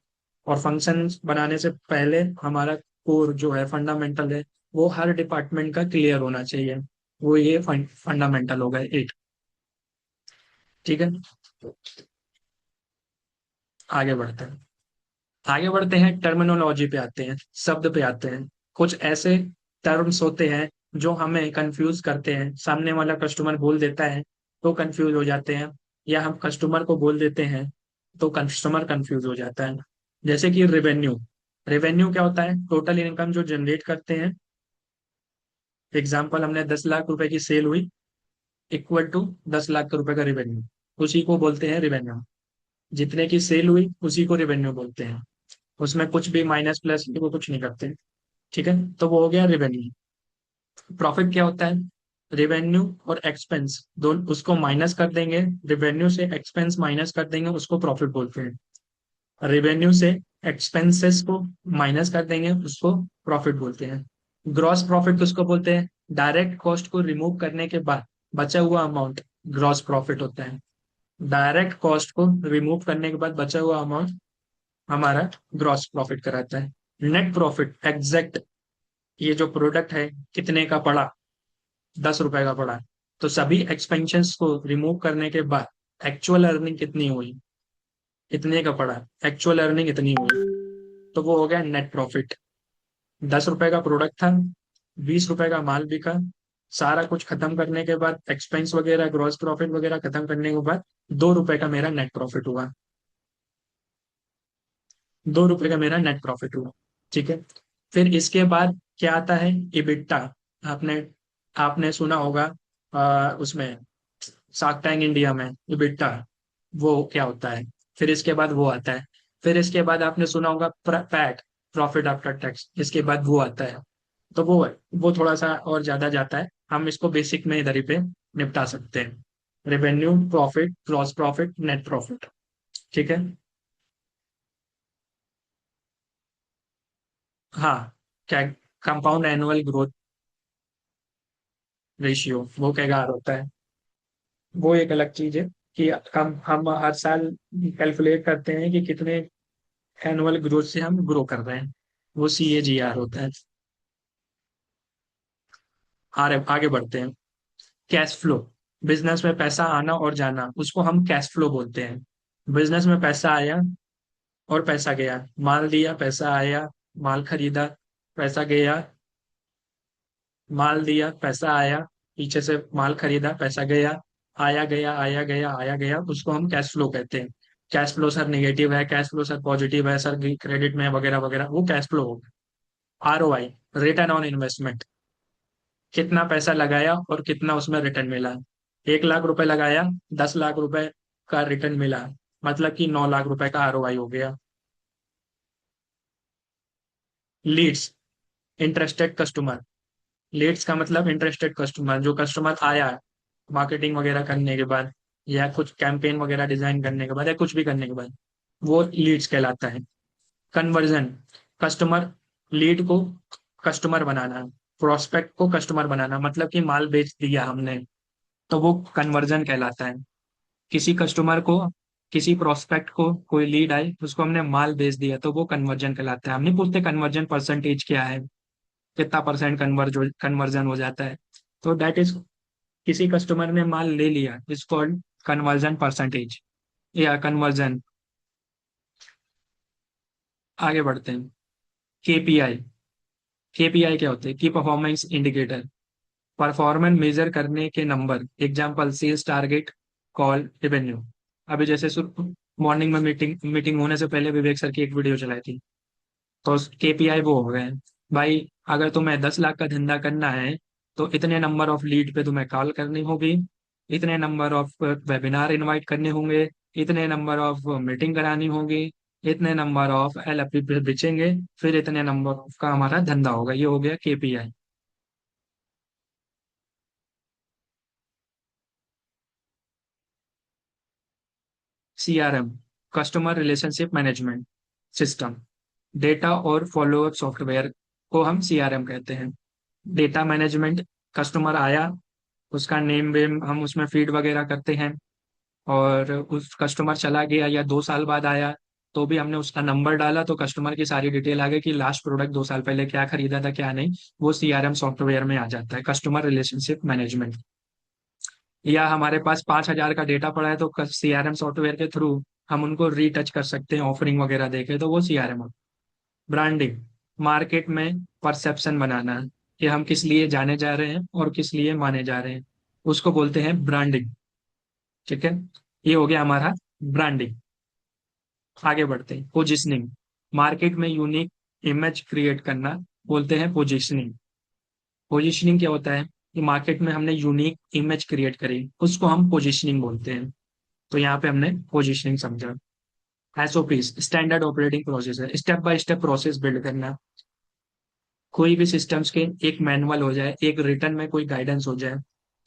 और फंक्शन बनाने से पहले हमारा कोर जो है, फंडामेंटल है, वो हर डिपार्टमेंट का क्लियर होना चाहिए। वो ये फंडामेंटल हो गए एट। ठीक है। आगे बढ़ते हैं। आगे बढ़ते हैं, टर्मिनोलॉजी पे आते हैं, शब्द पे आते हैं। कुछ ऐसे टर्म्स होते हैं जो हमें कंफ्यूज करते हैं, सामने वाला कस्टमर बोल देता है तो कंफ्यूज हो जाते हैं, या हम कस्टमर को बोल देते हैं तो कस्टमर कंफ्यूज हो जाता है। जैसे कि रेवेन्यू। रेवेन्यू क्या होता है? टोटल इनकम जो जनरेट करते हैं। एग्जाम्पल, हमने 10 लाख रुपए की सेल हुई, इक्वल टू 10 लाख रुपए का रेवेन्यू, उसी को बोलते हैं रेवेन्यू। जितने की सेल हुई उसी को रेवेन्यू बोलते हैं, उसमें कुछ भी माइनस प्लस वो कुछ नहीं करते। ठीक है, तो वो हो गया रेवेन्यू। प्रॉफिट क्या होता है? रेवेन्यू और एक्सपेंस दोनों उसको माइनस कर देंगे, रेवेन्यू से एक्सपेंस माइनस कर देंगे, उसको प्रॉफिट बोलते हैं। रेवेन्यू से एक्सपेंसेस को माइनस कर देंगे, उसको प्रॉफिट बोलते हैं। ग्रॉस प्रॉफिट किसको बोलते हैं? डायरेक्ट कॉस्ट को रिमूव करने के बाद बचा हुआ अमाउंट ग्रॉस प्रॉफिट होता है। डायरेक्ट कॉस्ट को रिमूव करने के बाद बचा हुआ अमाउंट हमारा ग्रॉस प्रॉफिट कराता है। नेट प्रॉफिट एग्जैक्ट, ये जो प्रोडक्ट है कितने का पड़ा, 10 रुपए का पड़ा, तो सभी एक्सपेंशंस को रिमूव करने के बाद एक्चुअल अर्निंग कितनी हुई, इतने का पड़ा, एक्चुअल अर्निंग इतनी हुई, तो वो हो गया नेट प्रॉफिट। 10 रुपए का प्रोडक्ट था, 20 रुपए का माल बिका, सारा कुछ खत्म करने के बाद, एक्सपेंस वगैरह ग्रॉस प्रॉफिट वगैरह खत्म करने के बाद 2 रुपए का मेरा नेट प्रॉफिट हुआ। 2 रुपए का मेरा नेट प्रॉफिट हुआ। ठीक है। फिर इसके बाद क्या आता है? इबिट्टा। आपने आपने सुना होगा, उसमें शार्क टैंक इंडिया में इबिट्टा, वो क्या होता है? फिर इसके बाद वो आता है। फिर इसके बाद आपने सुना होगा पैट, प्रॉफिट आफ्टर टैक्स, इसके बाद वो आता है। तो वो थोड़ा सा और ज्यादा जाता है, हम इसको बेसिक में इधर ही पे निपटा सकते हैं। Revenue, profit, gross profit, net profit. ठीक है। हाँ, क्या? कंपाउंड एनुअल ग्रोथ रेशियो, वो कैगार होता है। वो एक अलग चीज है कि हम हर साल कैलकुलेट करते हैं कि कितने एनुअल ग्रोथ से हम ग्रो कर रहे हैं, वो CAGR होता है। आगे बढ़ते हैं। Cash flow. बिजनेस में पैसा आना और जाना, उसको हम कैश फ्लो बोलते हैं। बिजनेस में पैसा आया और पैसा गया, माल दिया पैसा आया, माल खरीदा पैसा गया, माल दिया पैसा आया, पीछे से माल खरीदा पैसा गया, आया गया आया गया आया गया, उसको हम कैश फ्लो कहते हैं। कैश फ्लो सर निगेटिव है, कैश फ्लो सर पॉजिटिव है, सर क्रेडिट में वगैरह वगैरह, वो कैश फ्लो होगा। ROI, रिटर्न ऑन इन्वेस्टमेंट, कितना पैसा लगाया और कितना उसमें रिटर्न मिला। 1 लाख रुपए लगाया, 10 लाख रुपए का रिटर्न मिला, मतलब कि 9 लाख रुपए का ROI हो गया। Leeds, interested customer. लीड्स का मतलब इंटरेस्टेड कस्टमर, जो कस्टमर आया मार्केटिंग वगैरह करने के बाद, या कुछ कैंपेन वगैरह डिजाइन करने के बाद, या कुछ भी करने के बाद, वो लीड्स कहलाता है। कन्वर्जन, कस्टमर, लीड को कस्टमर बनाना, प्रोस्पेक्ट को कस्टमर बनाना, मतलब कि माल बेच दिया हमने, तो वो कन्वर्जन कहलाता है। किसी कस्टमर को, किसी प्रोस्पेक्ट को कोई लीड आई, उसको हमने माल बेच दिया, तो वो कन्वर्जन कहलाता है। हम नहीं पूछते कन्वर्जन परसेंटेज क्या है, कितना परसेंट कन्वर्जन हो जाता है। तो दैट इज, किसी कस्टमर ने माल ले लिया, इज कॉल्ड कन्वर्जन परसेंटेज या कन्वर्जन। आगे बढ़ते हैं। KPI, KPI क्या होते हैं? की परफॉर्मेंस इंडिकेटर, परफॉर्मेंस मेजर करने के number. Example sales target, call, revenue. अभी जैसे मॉर्निंग में मीटिंग मीटिंग होने से पहले विवेक सर की एक वीडियो चलाई थी, तो KPI वो हो गए भाई। अगर तुम्हें 10 लाख का धंधा करना है, तो इतने नंबर ऑफ लीड पे तुम्हें कॉल करनी होगी, इतने नंबर ऑफ वेबिनार इनवाइट करने होंगे, इतने नंबर ऑफ मीटिंग करानी होगी, इतने नंबर ऑफ LFP पे बेचेंगे, फिर इतने नंबर ऑफ का हमारा धंधा होगा। ये हो गया KPI। CRM, customer relationship management system, data और फॉलोअप सॉफ्टवेयर को हम CRM कहते हैं। डेटा मैनेजमेंट, कस्टमर आया, उसका नेम वेम हम उसमें फीड वगैरह करते हैं, और उस कस्टमर चला गया या 2 साल बाद आया, तो भी हमने उसका नंबर डाला, तो कस्टमर की सारी डिटेल आ गई कि लास्ट प्रोडक्ट 2 साल पहले क्या खरीदा था क्या नहीं, वो CRM सॉफ्टवेयर में आ जाता है, कस्टमर रिलेशनशिप मैनेजमेंट। या हमारे पास 5,000 का डेटा पड़ा है, तो CRM सॉफ्टवेयर के थ्रू हम उनको रीटच कर सकते हैं, ऑफरिंग वगैरह देके, तो वो CRM। ब्रांडिंग, मार्केट में परसेप्शन बनाना, कि हम किस लिए जाने जा रहे हैं और किस लिए माने जा रहे हैं, उसको बोलते हैं ब्रांडिंग। ठीक है, ये हो गया हमारा ब्रांडिंग। आगे बढ़ते हैं। पोजिशनिंग, मार्केट में यूनिक इमेज क्रिएट करना, बोलते हैं पोजिशनिंग। पोजिशनिंग क्या होता है? कि मार्केट में हमने यूनिक इमेज क्रिएट करी, उसको हम पोजिशनिंग बोलते हैं। तो यहाँ पे हमने पोजिशनिंग समझा। SOP, स्टैंडर्ड ऑपरेटिंग प्रोसेस है, step by step process build करना। कोई भी सिस्टम्स के एक मैनुअल हो जाए, एक रिटर्न में कोई गाइडेंस हो जाए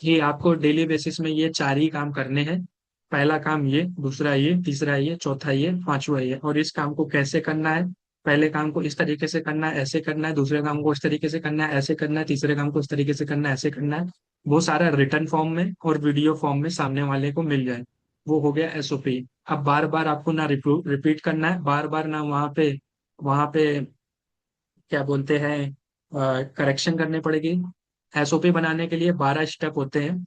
कि आपको डेली बेसिस में ये 4 ही काम करने हैं। पहला काम ये, दूसरा ये, तीसरा ये, चौथा ये, पांचवा ये, और इस काम को कैसे करना है? पहले काम को इस तरीके से करना है, ऐसे करना है, दूसरे काम को इस तरीके से करना है, ऐसे करना है, तीसरे काम को इस तरीके से करना है, ऐसे करना है। वो सारा रिटर्न फॉर्म में और वीडियो फॉर्म में सामने वाले को मिल जाए, वो हो गया SOP। अब बार बार आपको ना रिपीट करना है, बार बार ना वहां पे क्या बोलते हैं, करेक्शन करने पड़ेगी। SOP बनाने के लिए 12 स्टेप होते हैं,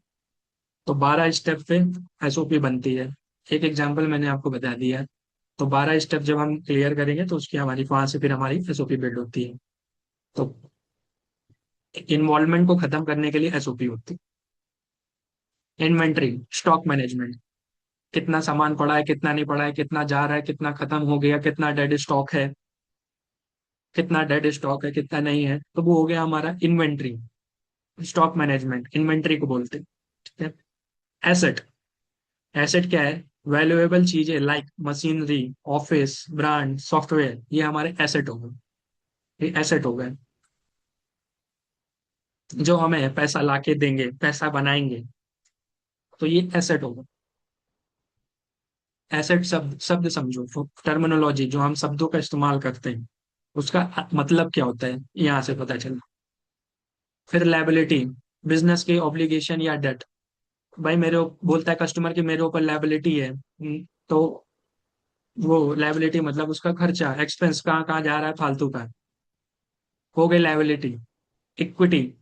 तो 12 स्टेप पे SOP बनती है। एक एग्जांपल मैंने आपको बता दिया है। तो 12 स्टेप जब हम क्लियर करेंगे, तो उसकी हमारी वहां से फिर हमारी SOP बिल्ड होती है। तो इन्वॉल्वमेंट को खत्म करने के लिए SOP होती है। इन्वेंट्री, स्टॉक मैनेजमेंट, कितना सामान पड़ा है, कितना नहीं पड़ा है, कितना जा रहा है, कितना खत्म हो गया, कितना डेड स्टॉक है, कितना डेड स्टॉक है, कितना नहीं है, तो वो हो गया हमारा इन्वेंट्री। स्टॉक मैनेजमेंट इन्वेंट्री को बोलते हैं। ठीक है। एसेट, एसेट क्या है? वैल्यूएबल चीजें like machinery, office, brand, software, ये हमारे एसेट हो गए। ये एसेट हो गए जो हमें पैसा लाके देंगे, पैसा बनाएंगे, तो ये एसेट होगा। एसेट शब्द शब्द समझो, टर्मिनोलॉजी जो हम शब्दों का इस्तेमाल करते हैं, उसका मतलब क्या होता है, यहाँ से पता चला। फिर लायबिलिटी, बिजनेस के ऑब्लिगेशन या डेट। भाई बोलता है कस्टमर की मेरे ऊपर लायबिलिटी है, तो वो लायबिलिटी मतलब उसका खर्चा, एक्सपेंस कहाँ कहाँ जा रहा है फालतू का, हो गई लायबिलिटी। इक्विटी,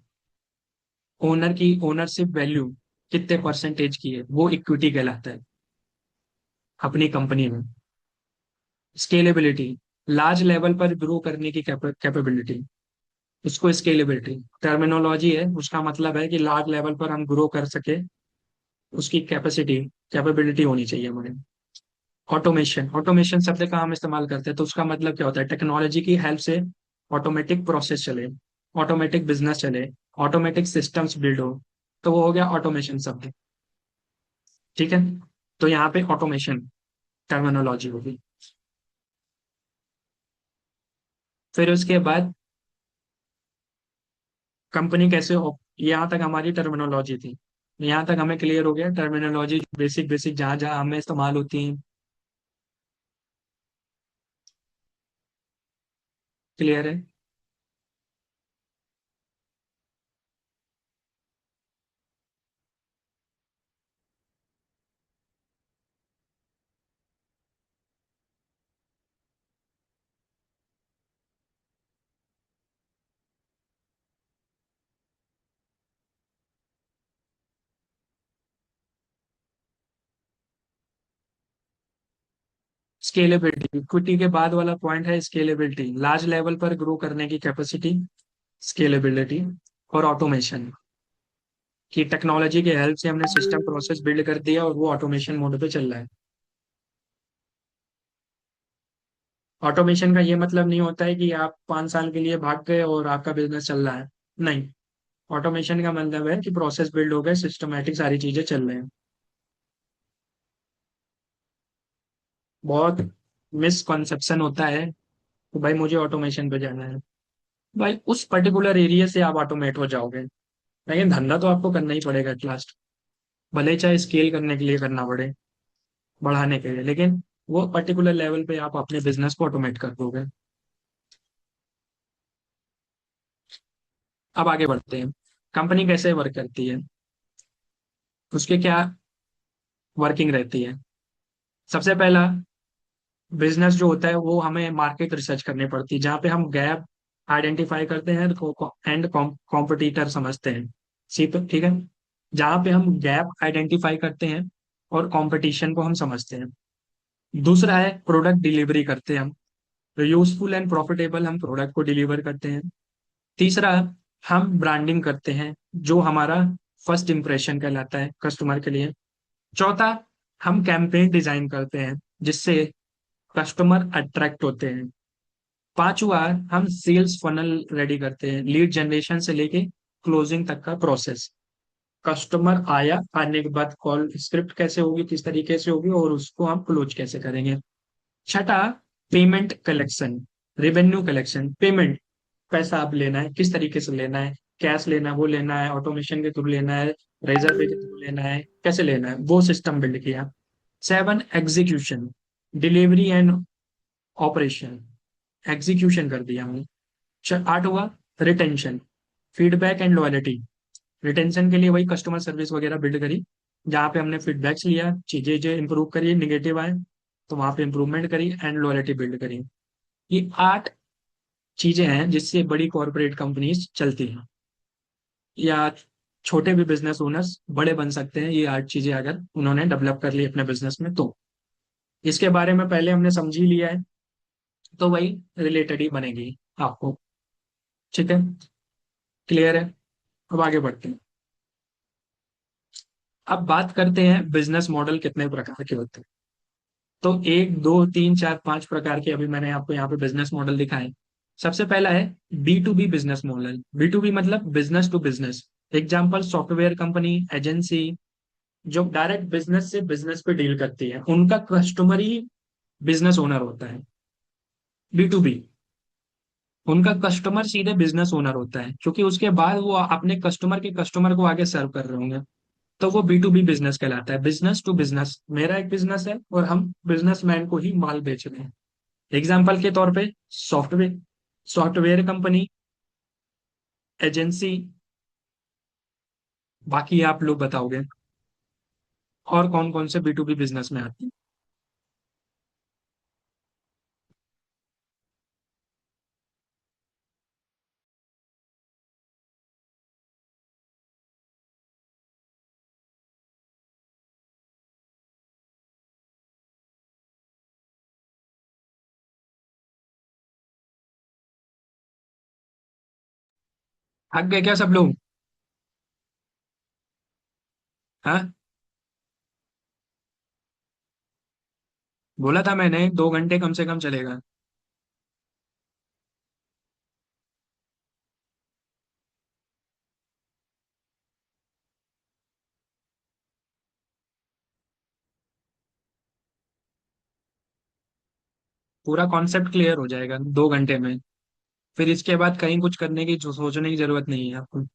ओनर की ओनरशिप वैल्यू कितने परसेंटेज की है, वो इक्विटी कहलाता है अपनी कंपनी में। स्केलेबिलिटी, लार्ज लेवल पर ग्रो करने की कैपेबिलिटी, उसको स्केलेबिलिटी टर्मिनोलॉजी है, उसका मतलब है कि लार्ज लेवल पर हम ग्रो कर सके, उसकी कैपेसिटी, कैपेबिलिटी होनी चाहिए हमारे। ऑटोमेशन, ऑटोमेशन शब्द का हम इस्तेमाल करते हैं तो उसका मतलब क्या होता है? टेक्नोलॉजी की हेल्प से ऑटोमेटिक प्रोसेस चले, ऑटोमेटिक बिजनेस चले, ऑटोमेटिक सिस्टम्स बिल्ड हो, तो वो हो गया ऑटोमेशन शब्द। ठीक है, तो यहाँ पे ऑटोमेशन टर्मिनोलॉजी होगी। फिर उसके बाद कंपनी कैसे यहाँ तक हमारी टर्मिनोलॉजी थी। यहाँ तक हमें क्लियर हो गया टर्मिनोलॉजी, बेसिक बेसिक जहाँ जहाँ हमें इस्तेमाल होती है। क्लियर है? स्केलेबिलिटी, इक्विटी के बाद वाला पॉइंट है स्केलेबिलिटी, लार्ज लेवल पर ग्रो करने की कैपेसिटी, स्केलेबिलिटी। और ऑटोमेशन, कि टेक्नोलॉजी के हेल्प से हमने सिस्टम प्रोसेस बिल्ड कर दिया और वो ऑटोमेशन मोड पे चल रहा है। ऑटोमेशन का ये मतलब नहीं होता है कि आप 5 साल के लिए भाग गए और आपका बिजनेस चल रहा है। नहीं, ऑटोमेशन का मतलब है कि प्रोसेस बिल्ड हो गए, सिस्टमेटिक सारी चीजें चल रही हैं। बहुत मिसकॉन्सेप्शन होता है कि भाई मुझे ऑटोमेशन पे जाना है। भाई उस पर्टिकुलर एरिया से आप ऑटोमेट हो जाओगे, लेकिन धंधा तो आपको करना ही पड़ेगा एट लास्ट। भले ही चाहे स्केल करने के लिए करना पड़े, बढ़ाने के लिए, लेकिन वो पर्टिकुलर लेवल पे आप अपने बिजनेस को ऑटोमेट कर दोगे। अब आगे बढ़ते हैं, कंपनी कैसे वर्क करती है, उसके क्या वर्किंग रहती है। सबसे पहला, बिजनेस जो होता है वो हमें मार्केट रिसर्च करनी पड़ती है, जहाँ पे हम गैप आइडेंटिफाई करते हैं एंड कॉम्पिटिटर समझते हैं। ठीक है, जहाँ पे हम गैप आइडेंटिफाई करते हैं और कंपटीशन को हम समझते हैं। दूसरा है प्रोडक्ट डिलीवरी करते हैं हम, तो यूजफुल एंड प्रॉफिटेबल हम प्रोडक्ट को डिलीवर करते हैं। तीसरा, हम ब्रांडिंग करते हैं, जो हमारा फर्स्ट इंप्रेशन कहलाता है कस्टमर के लिए। चौथा, हम कैंपेन डिजाइन करते हैं जिससे कस्टमर अट्रैक्ट होते हैं। पांचवा, हम सेल्स फनल रेडी करते हैं, लीड जनरेशन से लेके क्लोजिंग तक का प्रोसेस। कस्टमर आया, आने के बाद कॉल स्क्रिप्ट कैसे होगी, किस तरीके से होगी, और उसको हम क्लोज कैसे करेंगे। छठा, payment collection, revenue collection, payment, पैसा आप लेना है किस तरीके से लेना है, कैश लेना है, वो लेना है ऑटोमेशन के थ्रू लेना है, रेजर पे के थ्रू लेना है, कैसे लेना है, वो सिस्टम बिल्ड किया। Seven, execution, delivery and operation, execution कर दिया हमने। आठवां, retention, feedback and loyalty, retention के लिए वही कस्टमर सर्विस वगैरह बिल्ड करी, जहाँ पे हमने फीडबैक्स लिया, चीजें जो इंप्रूव करी, निगेटिव आए तो वहां पे इंप्रूवमेंट करी, एंड लॉयलिटी बिल्ड करी। ये 8 चीजें हैं जिससे बड़ी कॉरपोरेट कंपनीज चलती हैं, या छोटे भी बिजनेस ओनर्स बड़े बन सकते हैं, ये 8 चीजें अगर उन्होंने डेवलप कर ली अपने बिजनेस में तो। इसके बारे में पहले हमने समझ ही लिया है, तो वही रिलेटेड ही बनेगी आपको। ठीक है, क्लियर है? अब आगे बढ़ते हैं। अब बात करते हैं बिजनेस मॉडल कितने प्रकार के होते हैं। तो 1, 2, 3, 4, 5 प्रकार के अभी मैंने आपको यहाँ पे बिजनेस मॉडल दिखाए। सबसे पहला है B2B बिजनेस मॉडल। B2B मतलब business to business. Example, software company, agency, जो डायरेक्ट बिजनेस से बिजनेस पे डील करती है, उनका कस्टमर ही बिजनेस ओनर होता है। B2B, उनका कस्टमर सीधे बिजनेस ओनर होता है, क्योंकि उसके बाद वो अपने कस्टमर के कस्टमर को आगे सर्व कर रहे होंगे। तो वो B2B बिजनेस कहलाता है, बिजनेस टू बिजनेस। मेरा एक बिजनेस है और हम बिजनेसमैन को ही माल बेच रहे हैं। एग्जाम्पल के तौर पे सॉफ्टवेयर, सॉफ्टवेयर कंपनी, एजेंसी, बाकी आप लोग बताओगे और कौन कौन से B2B बिजनेस में आते हैं। थक गए क्या सब लोग? हाँ, बोला था मैंने 2 घंटे कम से कम चलेगा। पूरा कॉन्सेप्ट क्लियर हो जाएगा 2 घंटे में। फिर इसके बाद कहीं कुछ करने की सोचने की जरूरत नहीं है आपको।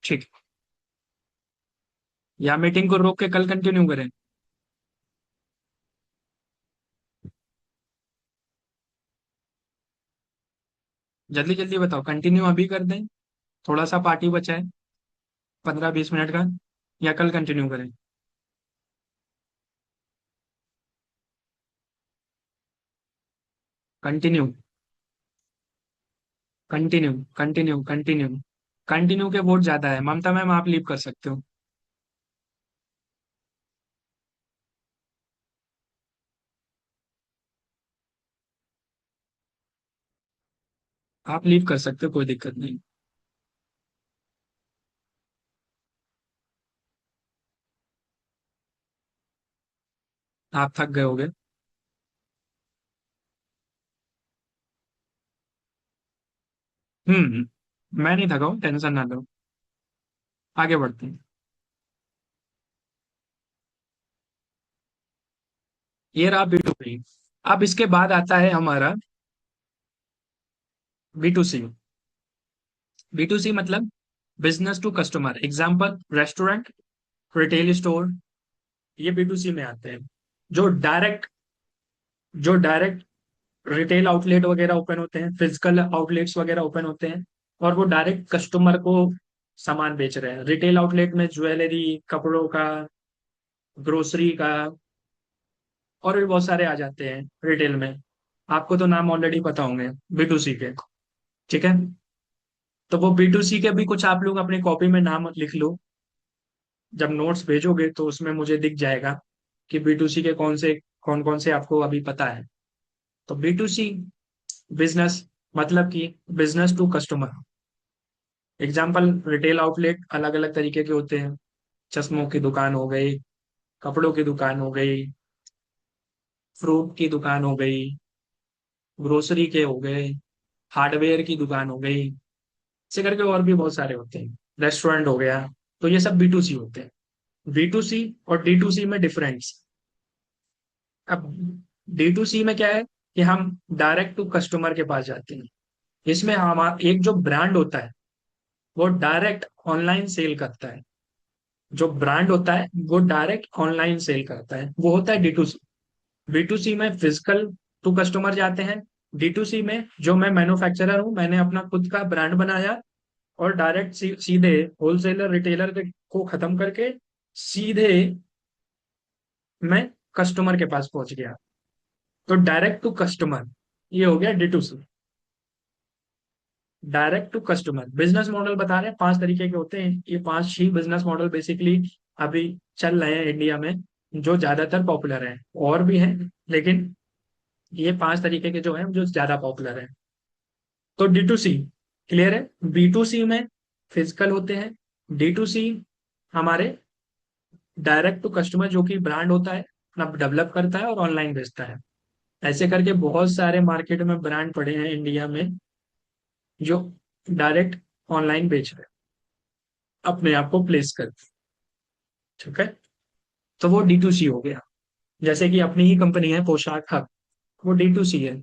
ठीक। या मीटिंग को रोक के कल कंटिन्यू करें? जल्दी जल्दी बताओ, कंटिन्यू अभी कर दें, थोड़ा सा पार्टी बचा है 15-20 मिनट का, या कल कंटिन्यू करें? Continue, continue, continue, continue. Continue के वोट ज्यादा है, ममता मैम आप लीव कर सकते हो। आप लीव कर सकते हो, कोई दिक्कत नहीं। आप थक गए होगे। मैं नहीं थका हूँ, टेंशन ना लो। आगे बढ़ते हैं। ये रहा B2B। अब इसके बाद आता है हमारा B2C। B2C मतलब business to customer, example restaurant, retail store, ये B2C में आते हैं। जो डायरेक्ट जो डायरेक्ट रिटेल आउटलेट वगैरह ओपन होते हैं, फिजिकल आउटलेट्स वगैरह ओपन होते हैं, और वो डायरेक्ट कस्टमर को सामान बेच रहे हैं। रिटेल आउटलेट में ज्वेलरी, कपड़ों का, ग्रोसरी का, और भी बहुत सारे आ जाते हैं रिटेल में। आपको तो नाम ऑलरेडी पता होंगे B2C के। ठीक है। तो वो B2C के भी कुछ आप लोग अपनी कॉपी में नाम लिख लो। जब नोट्स भेजोगे तो उसमें मुझे दिख जाएगा कि B2C के कौन कौन से आपको अभी पता है। तो B2C बिजनेस मतलब कि business to customer. Example retail outlet अलग अलग तरीके के होते हैं। चश्मों की दुकान हो गई, कपड़ों की दुकान हो गई, फ्रूट की दुकान हो गई, ग्रोसरी के हो गए, हार्डवेयर की दुकान हो गई, ऐसे करके और भी बहुत सारे होते हैं, रेस्टोरेंट हो गया। तो ये सब B2C होते हैं। B2C और D2C में डिफरेंस। अब D2C में क्या है कि हम डायरेक्ट टू कस्टमर के पास जाते हैं। इसमें हम एक जो ब्रांड होता है वो डायरेक्ट ऑनलाइन सेल करता है। जो ब्रांड होता है वो डायरेक्ट ऑनलाइन सेल करता है, वो होता है D2C। B2C में फिजिकल टू कस्टमर जाते हैं। D2C में जो मैं मैन्युफैक्चरर हूँ, मैंने अपना खुद का ब्रांड बनाया और डायरेक्ट सीधे होलसेलर रिटेलर को खत्म करके सीधे मैं कस्टमर के पास पहुंच गया। तो डायरेक्ट टू कस्टमर, ये हो गया D2C। Direct to customer business model बता रहे हैं, 5 तरीके के होते हैं। ये 5 ही बिजनेस मॉडल बेसिकली अभी चल रहे हैं इंडिया में, जो ज्यादातर पॉपुलर हैं। और भी हैं, लेकिन ये 5 तरीके के जो हैं जो ज्यादा पॉपुलर हैं। तो D2C क्लियर है। B2C में फिजिकल होते हैं। D2C हमारे डायरेक्ट टू कस्टमर, जो कि ब्रांड होता है अपना डेवलप करता है और ऑनलाइन बेचता है। ऐसे करके बहुत सारे मार्केट में ब्रांड पड़े हैं इंडिया में जो डायरेक्ट ऑनलाइन बेच रहे हैं, अपने आप को प्लेस कर। ठीक है। तो वो D2C हो गया। जैसे कि अपनी ही कंपनी है पोशाक हब, वो D2C है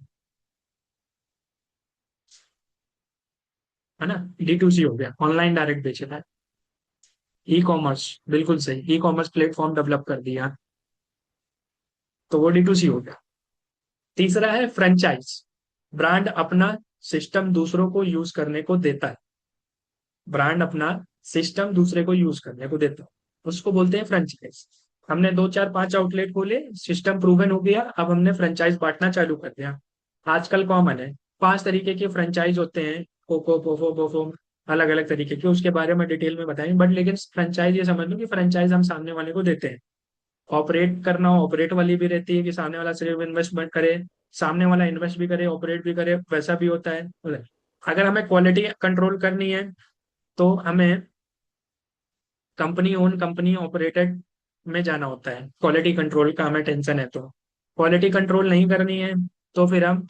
ना। D2C हो गया, ऑनलाइन डायरेक्ट बेचना है। ई कॉमर्स, बिल्कुल सही, ई कॉमर्स प्लेटफॉर्म डेवलप कर दिया, तो वो D2C हो गया। तीसरा है फ्रेंचाइज। ब्रांड अपना सिस्टम दूसरों को यूज करने को देता है। ब्रांड अपना सिस्टम दूसरे को यूज करने को देता है, उसको बोलते हैं फ्रेंचाइज। हमने 2 4 5 आउटलेट खोले, सिस्टम प्रूवन हो गया, अब हमने फ्रेंचाइज बांटना चालू कर दिया। आजकल कॉमन है, 5 तरीके के फ्रेंचाइज होते हैं, कोको, पोफो, बोफो, अलग अलग तरीके के, उसके बारे में डिटेल में बताएंगे। बट लेकिन फ्रेंचाइज ये समझ लो कि फ्रेंचाइज हम सामने वाले को देते हैं। ऑपरेट करना हो, ऑपरेट वाली भी रहती है कि सामने वाला सिर्फ इन्वेस्टमेंट करे, सामने वाला इन्वेस्ट भी करे, ऑपरेट भी करे, वैसा भी होता है। अगर हमें क्वालिटी कंट्रोल करनी है तो हमें कंपनी ओन कंपनी ऑपरेटेड में जाना होता है। क्वालिटी कंट्रोल का हमें टेंशन है, तो क्वालिटी कंट्रोल नहीं करनी है तो फिर हम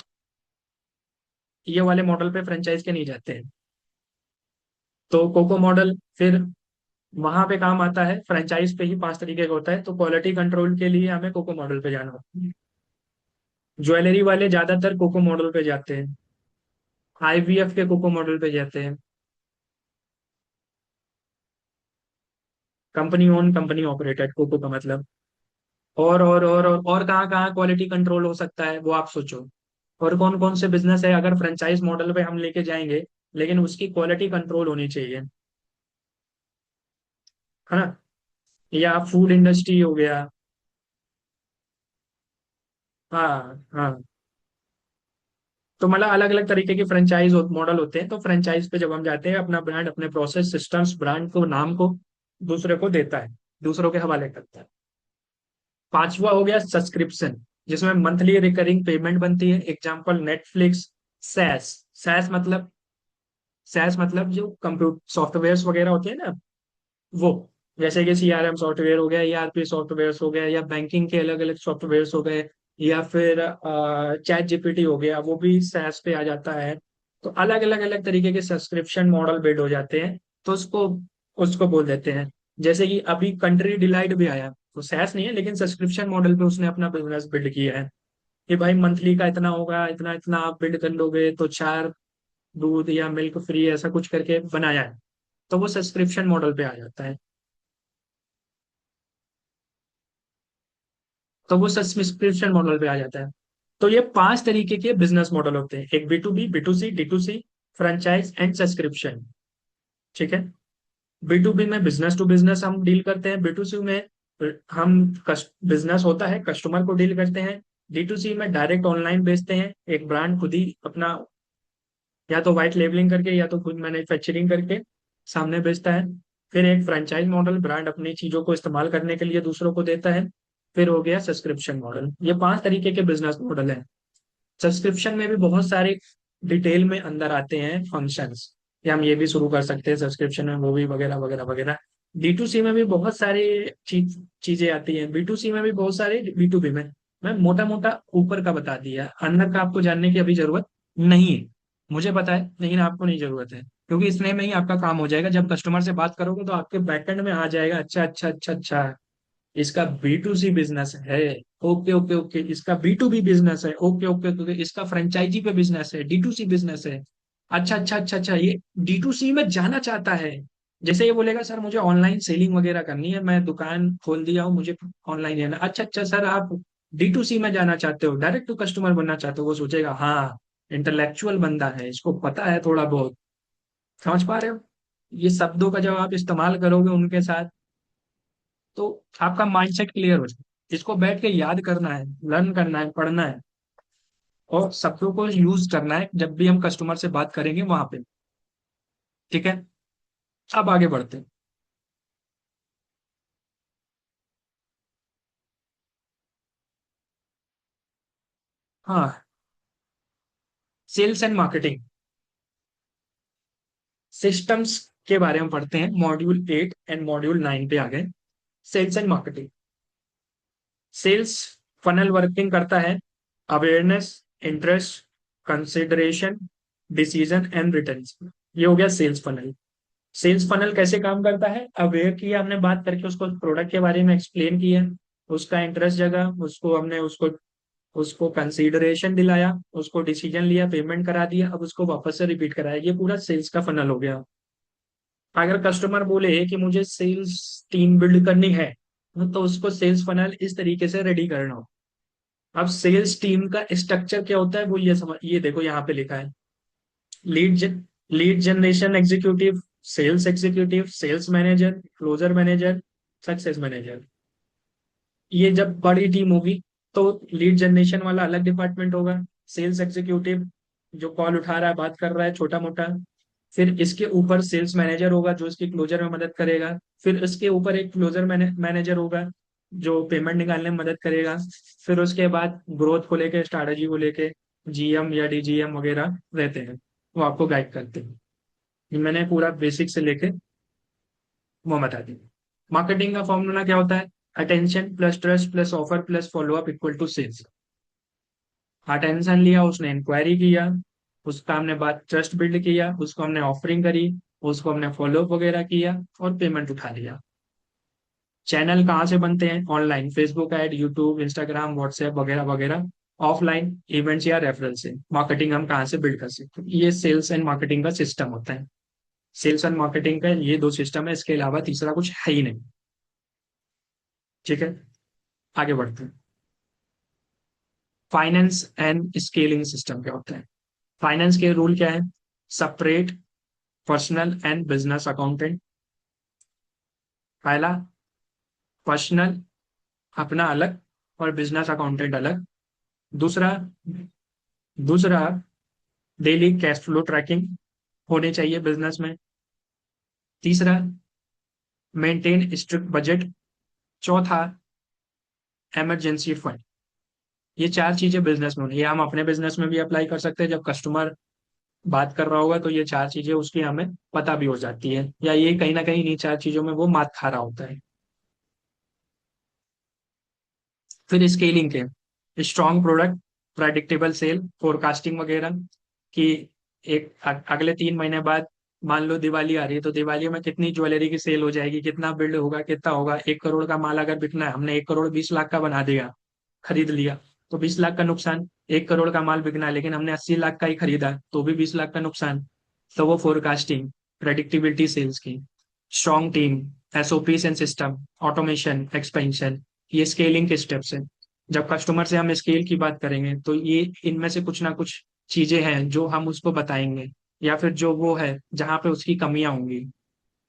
ये वाले मॉडल पे फ्रेंचाइज के नहीं जाते हैं। तो कोको मॉडल फिर वहां पे काम आता है, फ्रेंचाइज पे ही 5 तरीके का होता है, तो क्वालिटी कंट्रोल के लिए हमें कोको मॉडल पे जाना होता है। ज्वेलरी वाले ज्यादातर कोको मॉडल पे जाते हैं, आईवीएफ के कोको मॉडल पे जाते हैं। Company own company operated COCO का मतलब। और कहाँ कहाँ क्वालिटी कंट्रोल हो सकता है वो आप सोचो। और कौन कौन से बिजनेस है अगर फ्रेंचाइज मॉडल पे हम लेके जाएंगे, लेकिन उसकी क्वालिटी कंट्रोल होनी चाहिए, है ना। या फूड इंडस्ट्री हो गया। हाँ हाँ। तो मतलब अलग अलग तरीके के फ्रेंचाइज मॉडल होते हैं, तो फ्रेंचाइज पे जब हम जाते हैं, अपना ब्रांड, अपने प्रोसेस सिस्टम्स, ब्रांड को, नाम को दूसरे को देता है, दूसरों के हवाले करता है। पांचवा हो गया सब्सक्रिप्शन, जिसमें मंथली रिकरिंग पेमेंट बनती है। Example Netflix. सैस। सैस मतलब सैस मतलब जो कंप्यूटर सॉफ्टवेयर वगैरह होते हैं ना, वो, जैसे कि सीआरएम सॉफ्टवेयर हो गया, ईआरपी सॉफ्टवेयर हो गया, या बैंकिंग के अलग अलग सॉफ्टवेयर हो गए, या फिर चैट जीपीटी हो गया, वो भी सैस पे आ जाता है। तो अलग तरीके के सब्सक्रिप्शन मॉडल बिल्ड हो जाते हैं, तो उसको उसको बोल देते हैं। जैसे कि अभी कंट्री डिलाइट भी आया, तो सैस नहीं है, लेकिन सब्सक्रिप्शन मॉडल पे उसने अपना बिजनेस बिल्ड किया है कि भाई मंथली का इतना होगा, इतना इतना आप बिल्ड कर लोगे तो 4 दूध या मिल्क फ्री, ऐसा कुछ करके बनाया है, तो वो सब्सक्रिप्शन मॉडल पे आ जाता है। तो वो सब्सक्रिप्शन मॉडल पे आ जाता है। तो ये 5 तरीके के बिजनेस मॉडल होते हैं, एक B to B, B to C, D to C, franchise and subscription. ठीक है। बी टू बी में बिजनेस टू बिजनेस हम डील करते हैं, बी टू सी में हम बिजनेस होता है, कस्टमर को डील करते हैं। डी टू सी में डायरेक्ट ऑनलाइन बेचते हैं, एक ब्रांड खुद ही अपना, या तो व्हाइट लेबलिंग करके या तो खुद मैन्युफैक्चरिंग करके सामने बेचता है। फिर एक फ्रेंचाइज मॉडल, ब्रांड अपनी चीजों को इस्तेमाल करने के लिए दूसरों को देता है। फिर हो गया सब्सक्रिप्शन मॉडल। ये 5 तरीके के बिजनेस मॉडल हैं। सब्सक्रिप्शन में भी बहुत सारे डिटेल में अंदर आते हैं फंक्शंस, कि हम ये भी शुरू कर सकते हैं सब्सक्रिप्शन में, मूवी वगैरह वगैरह वगैरह। डी टू सी में भी बहुत सारे चीजें आती हैं, बी टू सी में भी बहुत सारे, बी टू बी में। मैं मोटा मोटा ऊपर का बता दिया, अंदर का आपको जानने की अभी जरूरत नहीं है। मुझे पता है, लेकिन आपको नहीं जरूरत है, क्योंकि इसमें में ही आपका काम हो जाएगा। जब कस्टमर से बात करोगे तो आपके बैकएंड में आ जाएगा, अच्छा अच्छा अच्छा अच्छा, इसका बी टू सी बिजनेस है, ओके ओके ओके, इसका बी टू बी बिजनेस है, ओके ओके ओके, इसका फ्रेंचाइजी पे बिजनेस है, डी टू सी बिजनेस है, अच्छा अच्छा अच्छा अच्छा, ये डी टू सी में जाना चाहता है। जैसे ये बोलेगा सर मुझे ऑनलाइन सेलिंग वगैरह करनी है, मैं दुकान खोल दिया हूँ, मुझे ऑनलाइन लेना, अच्छा अच्छा सर आप डी टू सी में जाना चाहते हो, डायरेक्ट टू कस्टमर बनना चाहते हो, वो सोचेगा हाँ इंटेलेक्चुअल बंदा है, इसको पता है थोड़ा बहुत। समझ पा रहे हो। ये शब्दों का जब आप इस्तेमाल करोगे उनके साथ, तो आपका माइंडसेट क्लियर हो जाए। इसको बैठ के याद करना है, लर्न करना है, पढ़ना है, और शब्दों को यूज करना है जब भी हम कस्टमर से बात करेंगे वहां पे। ठीक है। अब आगे बढ़ते हैं। हाँ, सेल्स एंड मार्केटिंग सिस्टम्स के बारे में पढ़ते हैं, मॉड्यूल 8 एंड मॉड्यूल 9 पे आ गए। Sales and marketing. Sales funnel working करता है, awareness, interest, consideration, decision and return. ये हो गया सेल्स फनल। सेल्स फनल कैसे काम करता है, अवेयर किया हमने, बात करके उसको प्रोडक्ट के बारे में एक्सप्लेन किया, उसका इंटरेस्ट जगा, उसको हमने उसको उसको कंसीडरेशन दिलाया, उसको डिसीजन लिया, पेमेंट करा दिया, अब उसको वापस से रिपीट कराया, ये पूरा सेल्स का फनल हो गया। अगर कस्टमर बोले कि मुझे सेल्स टीम बिल्ड करनी है, तो उसको सेल्स फनल इस तरीके से रेडी करना हो। अब सेल्स टीम का स्ट्रक्चर क्या होता है वो ये समझ, ये देखो यहाँ पे लिखा है। Lead lead generation executive, sales executive, sales manager, closure manager, success manager. ये जब बड़ी टीम होगी तो लीड जनरेशन वाला अलग डिपार्टमेंट होगा, सेल्स एग्जीक्यूटिव जो कॉल उठा रहा है, बात कर रहा है छोटा मोटा, फिर इसके ऊपर सेल्स मैनेजर होगा जो इसकी क्लोजर में मदद करेगा, फिर इसके ऊपर एक क्लोजर मैनेजर होगा जो पेमेंट निकालने में मदद करेगा, फिर उसके बाद ग्रोथ को लेके, स्ट्रैटेजी को लेके जीएम या डीजीएम वगैरह रहते हैं, वो आपको गाइड करते हैं। ये मैंने पूरा बेसिक से लेके वो बता दी। मार्केटिंग का फॉर्मूला क्या होता है? Attention plus trust plus offer plus follow up equal to sales. Attention लिया, उसने इंक्वायरी किया, उसका हमने बात ट्रस्ट बिल्ड किया, उसको हमने ऑफरिंग करी, उसको हमने फॉलोअप वगैरह किया और पेमेंट उठा लिया। चैनल कहाँ से बनते हैं? Online, Facebook ad, YouTube, Instagram, WhatsApp वगैरह वगैरह। ऑफलाइन, इवेंट्स या रेफरल से। मार्केटिंग हम कहाँ से बिल्ड कर सकते हैं? ये सेल्स एंड मार्केटिंग का सिस्टम होता है। सेल्स एंड मार्केटिंग का ये दो सिस्टम है, इसके अलावा तीसरा कुछ है ही नहीं। ठीक है, आगे बढ़ते हैं। फाइनेंस एंड स्केलिंग सिस्टम क्या होता है? फाइनेंस के रूल क्या है? Separate personal and business accountant. पहला, पर्सनल अपना अलग और बिजनेस अकाउंटेंट अलग। दूसरा, दूसरा डेली कैश फ्लो ट्रैकिंग होने चाहिए बिजनेस में। तीसरा, मेंटेन स्ट्रिक्ट बजट। चौथा, इमरजेंसी फंड। ये चार चीजें बिजनेस में होनी, ये हम अपने बिजनेस में भी अप्लाई कर सकते हैं। जब कस्टमर बात कर रहा होगा तो ये चार चीजें उसकी हमें पता भी हो जाती है, या ये कहीं ना कहीं इन चार चीजों में वो मात खा रहा होता है। फिर स्केलिंग के strong product, predictable sale, forecasting वगैरह कि अगले 3 महीने बाद मान लो दिवाली आ रही है, तो दिवाली में कितनी ज्वेलरी की सेल हो जाएगी, कितना बिल्ड होगा, कितना होगा। 1 करोड़ का माल अगर बिकना है, हमने 1 करोड़ 20 लाख का बना दिया, खरीद लिया, तो 20 लाख का नुकसान। 1 करोड़ का माल बिकना है लेकिन हमने 80 लाख का ही खरीदा, तो भी 20 लाख का नुकसान। तो वो फोरकास्टिंग, प्रेडिक्टिबिलिटी सेल्स की। Strong team, SOPs and system, automation, expansion, ये स्केलिंग के स्टेप्स हैं। जब कस्टमर से हम स्केल की बात करेंगे तो ये इनमें से कुछ ना कुछ चीजें हैं जो हम उसको बताएंगे, या फिर जो वो है जहाँ पे उसकी कमियां होंगी।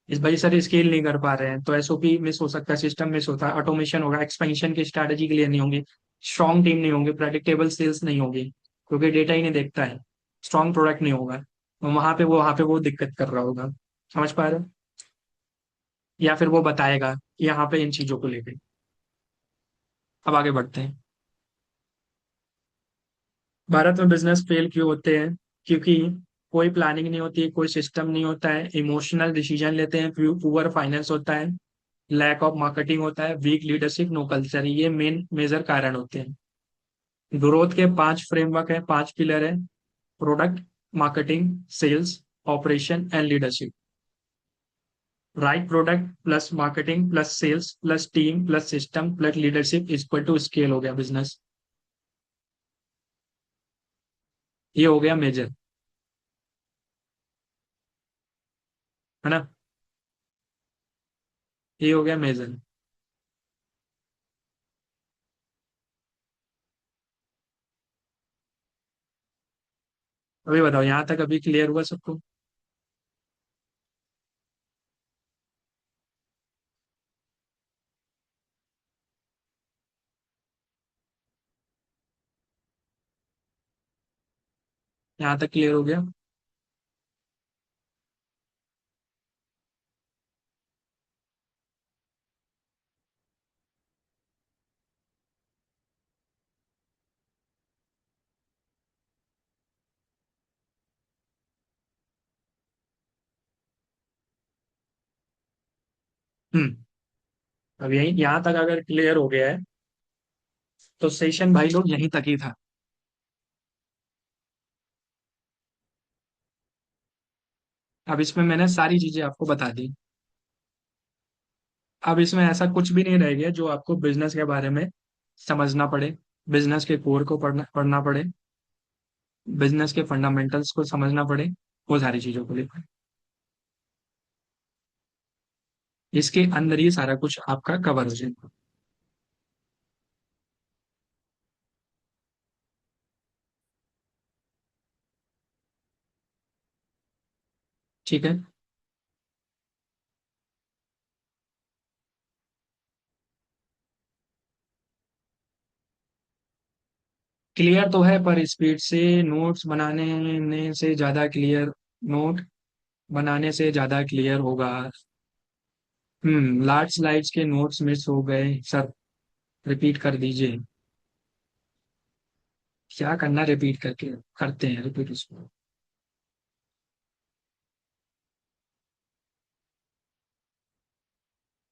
इस वजह से स्केल नहीं कर पा रहे हैं तो एसओपी मिस हो सकता है, सिस्टम मिस होता है, ऑटोमेशन होगा, एक्सपेंशन की स्ट्रैटेजी क्लियर नहीं होंगी, स्ट्रॉन्ग टीम नहीं होंगी, प्रेडिक्टेबल सेल्स नहीं होगी क्योंकि डेटा ही नहीं देखता है, स्ट्रॉन्ग प्रोडक्ट नहीं होगा, तो वहां पे वो दिक्कत कर रहा होगा। समझ पा रहे हो? या फिर वो बताएगा कि यहाँ पे इन चीजों को लेकर। अब आगे बढ़ते हैं। भारत में बिजनेस फेल क्यों होते हैं? क्योंकि कोई प्लानिंग नहीं होती है, कोई सिस्टम नहीं होता है, इमोशनल डिसीजन लेते हैं, पुअर फाइनेंस होता है, लैक ऑफ मार्केटिंग होता है, वीक लीडरशिप, नो कल्चर, ये मेन मेजर कारण होते हैं। ग्रोथ के 5 फ्रेमवर्क है, 5 पिलर है। Product, marketing, sales, operation and leadership. Right product plus marketing plus sales plus team plus system plus leadership equal to scale हो गया बिजनेस। ये हो गया मेजर, है ना? ये हो गया मेजर। अभी बताओ, यहाँ तक अभी क्लियर हुआ सबको? यहाँ तक क्लियर हो गया? हम्म। अब यही यहाँ तक अगर क्लियर हो गया है तो सेशन भाई लोग यहीं तक ही था। अब इसमें मैंने सारी चीजें आपको बता दी। अब इसमें ऐसा कुछ भी नहीं रह गया जो आपको बिजनेस के बारे में समझना पड़े, बिजनेस के कोर को पढ़ना पढ़ना पड़े, बिजनेस के फंडामेंटल्स को समझना पड़े, वो सारी चीजों को लेकर इसके अंदर ही सारा कुछ आपका कवर हो जाएगा। ठीक है। क्लियर तो है पर स्पीड से नोट्स बनाने से ज्यादा क्लियर, नोट बनाने से ज्यादा क्लियर होगा। लार्ज स्लाइड्स के नोट्स मिस हो गए सर, रिपीट कर दीजिए। क्या करना रिपीट करके? करते हैं रिपीट उसको।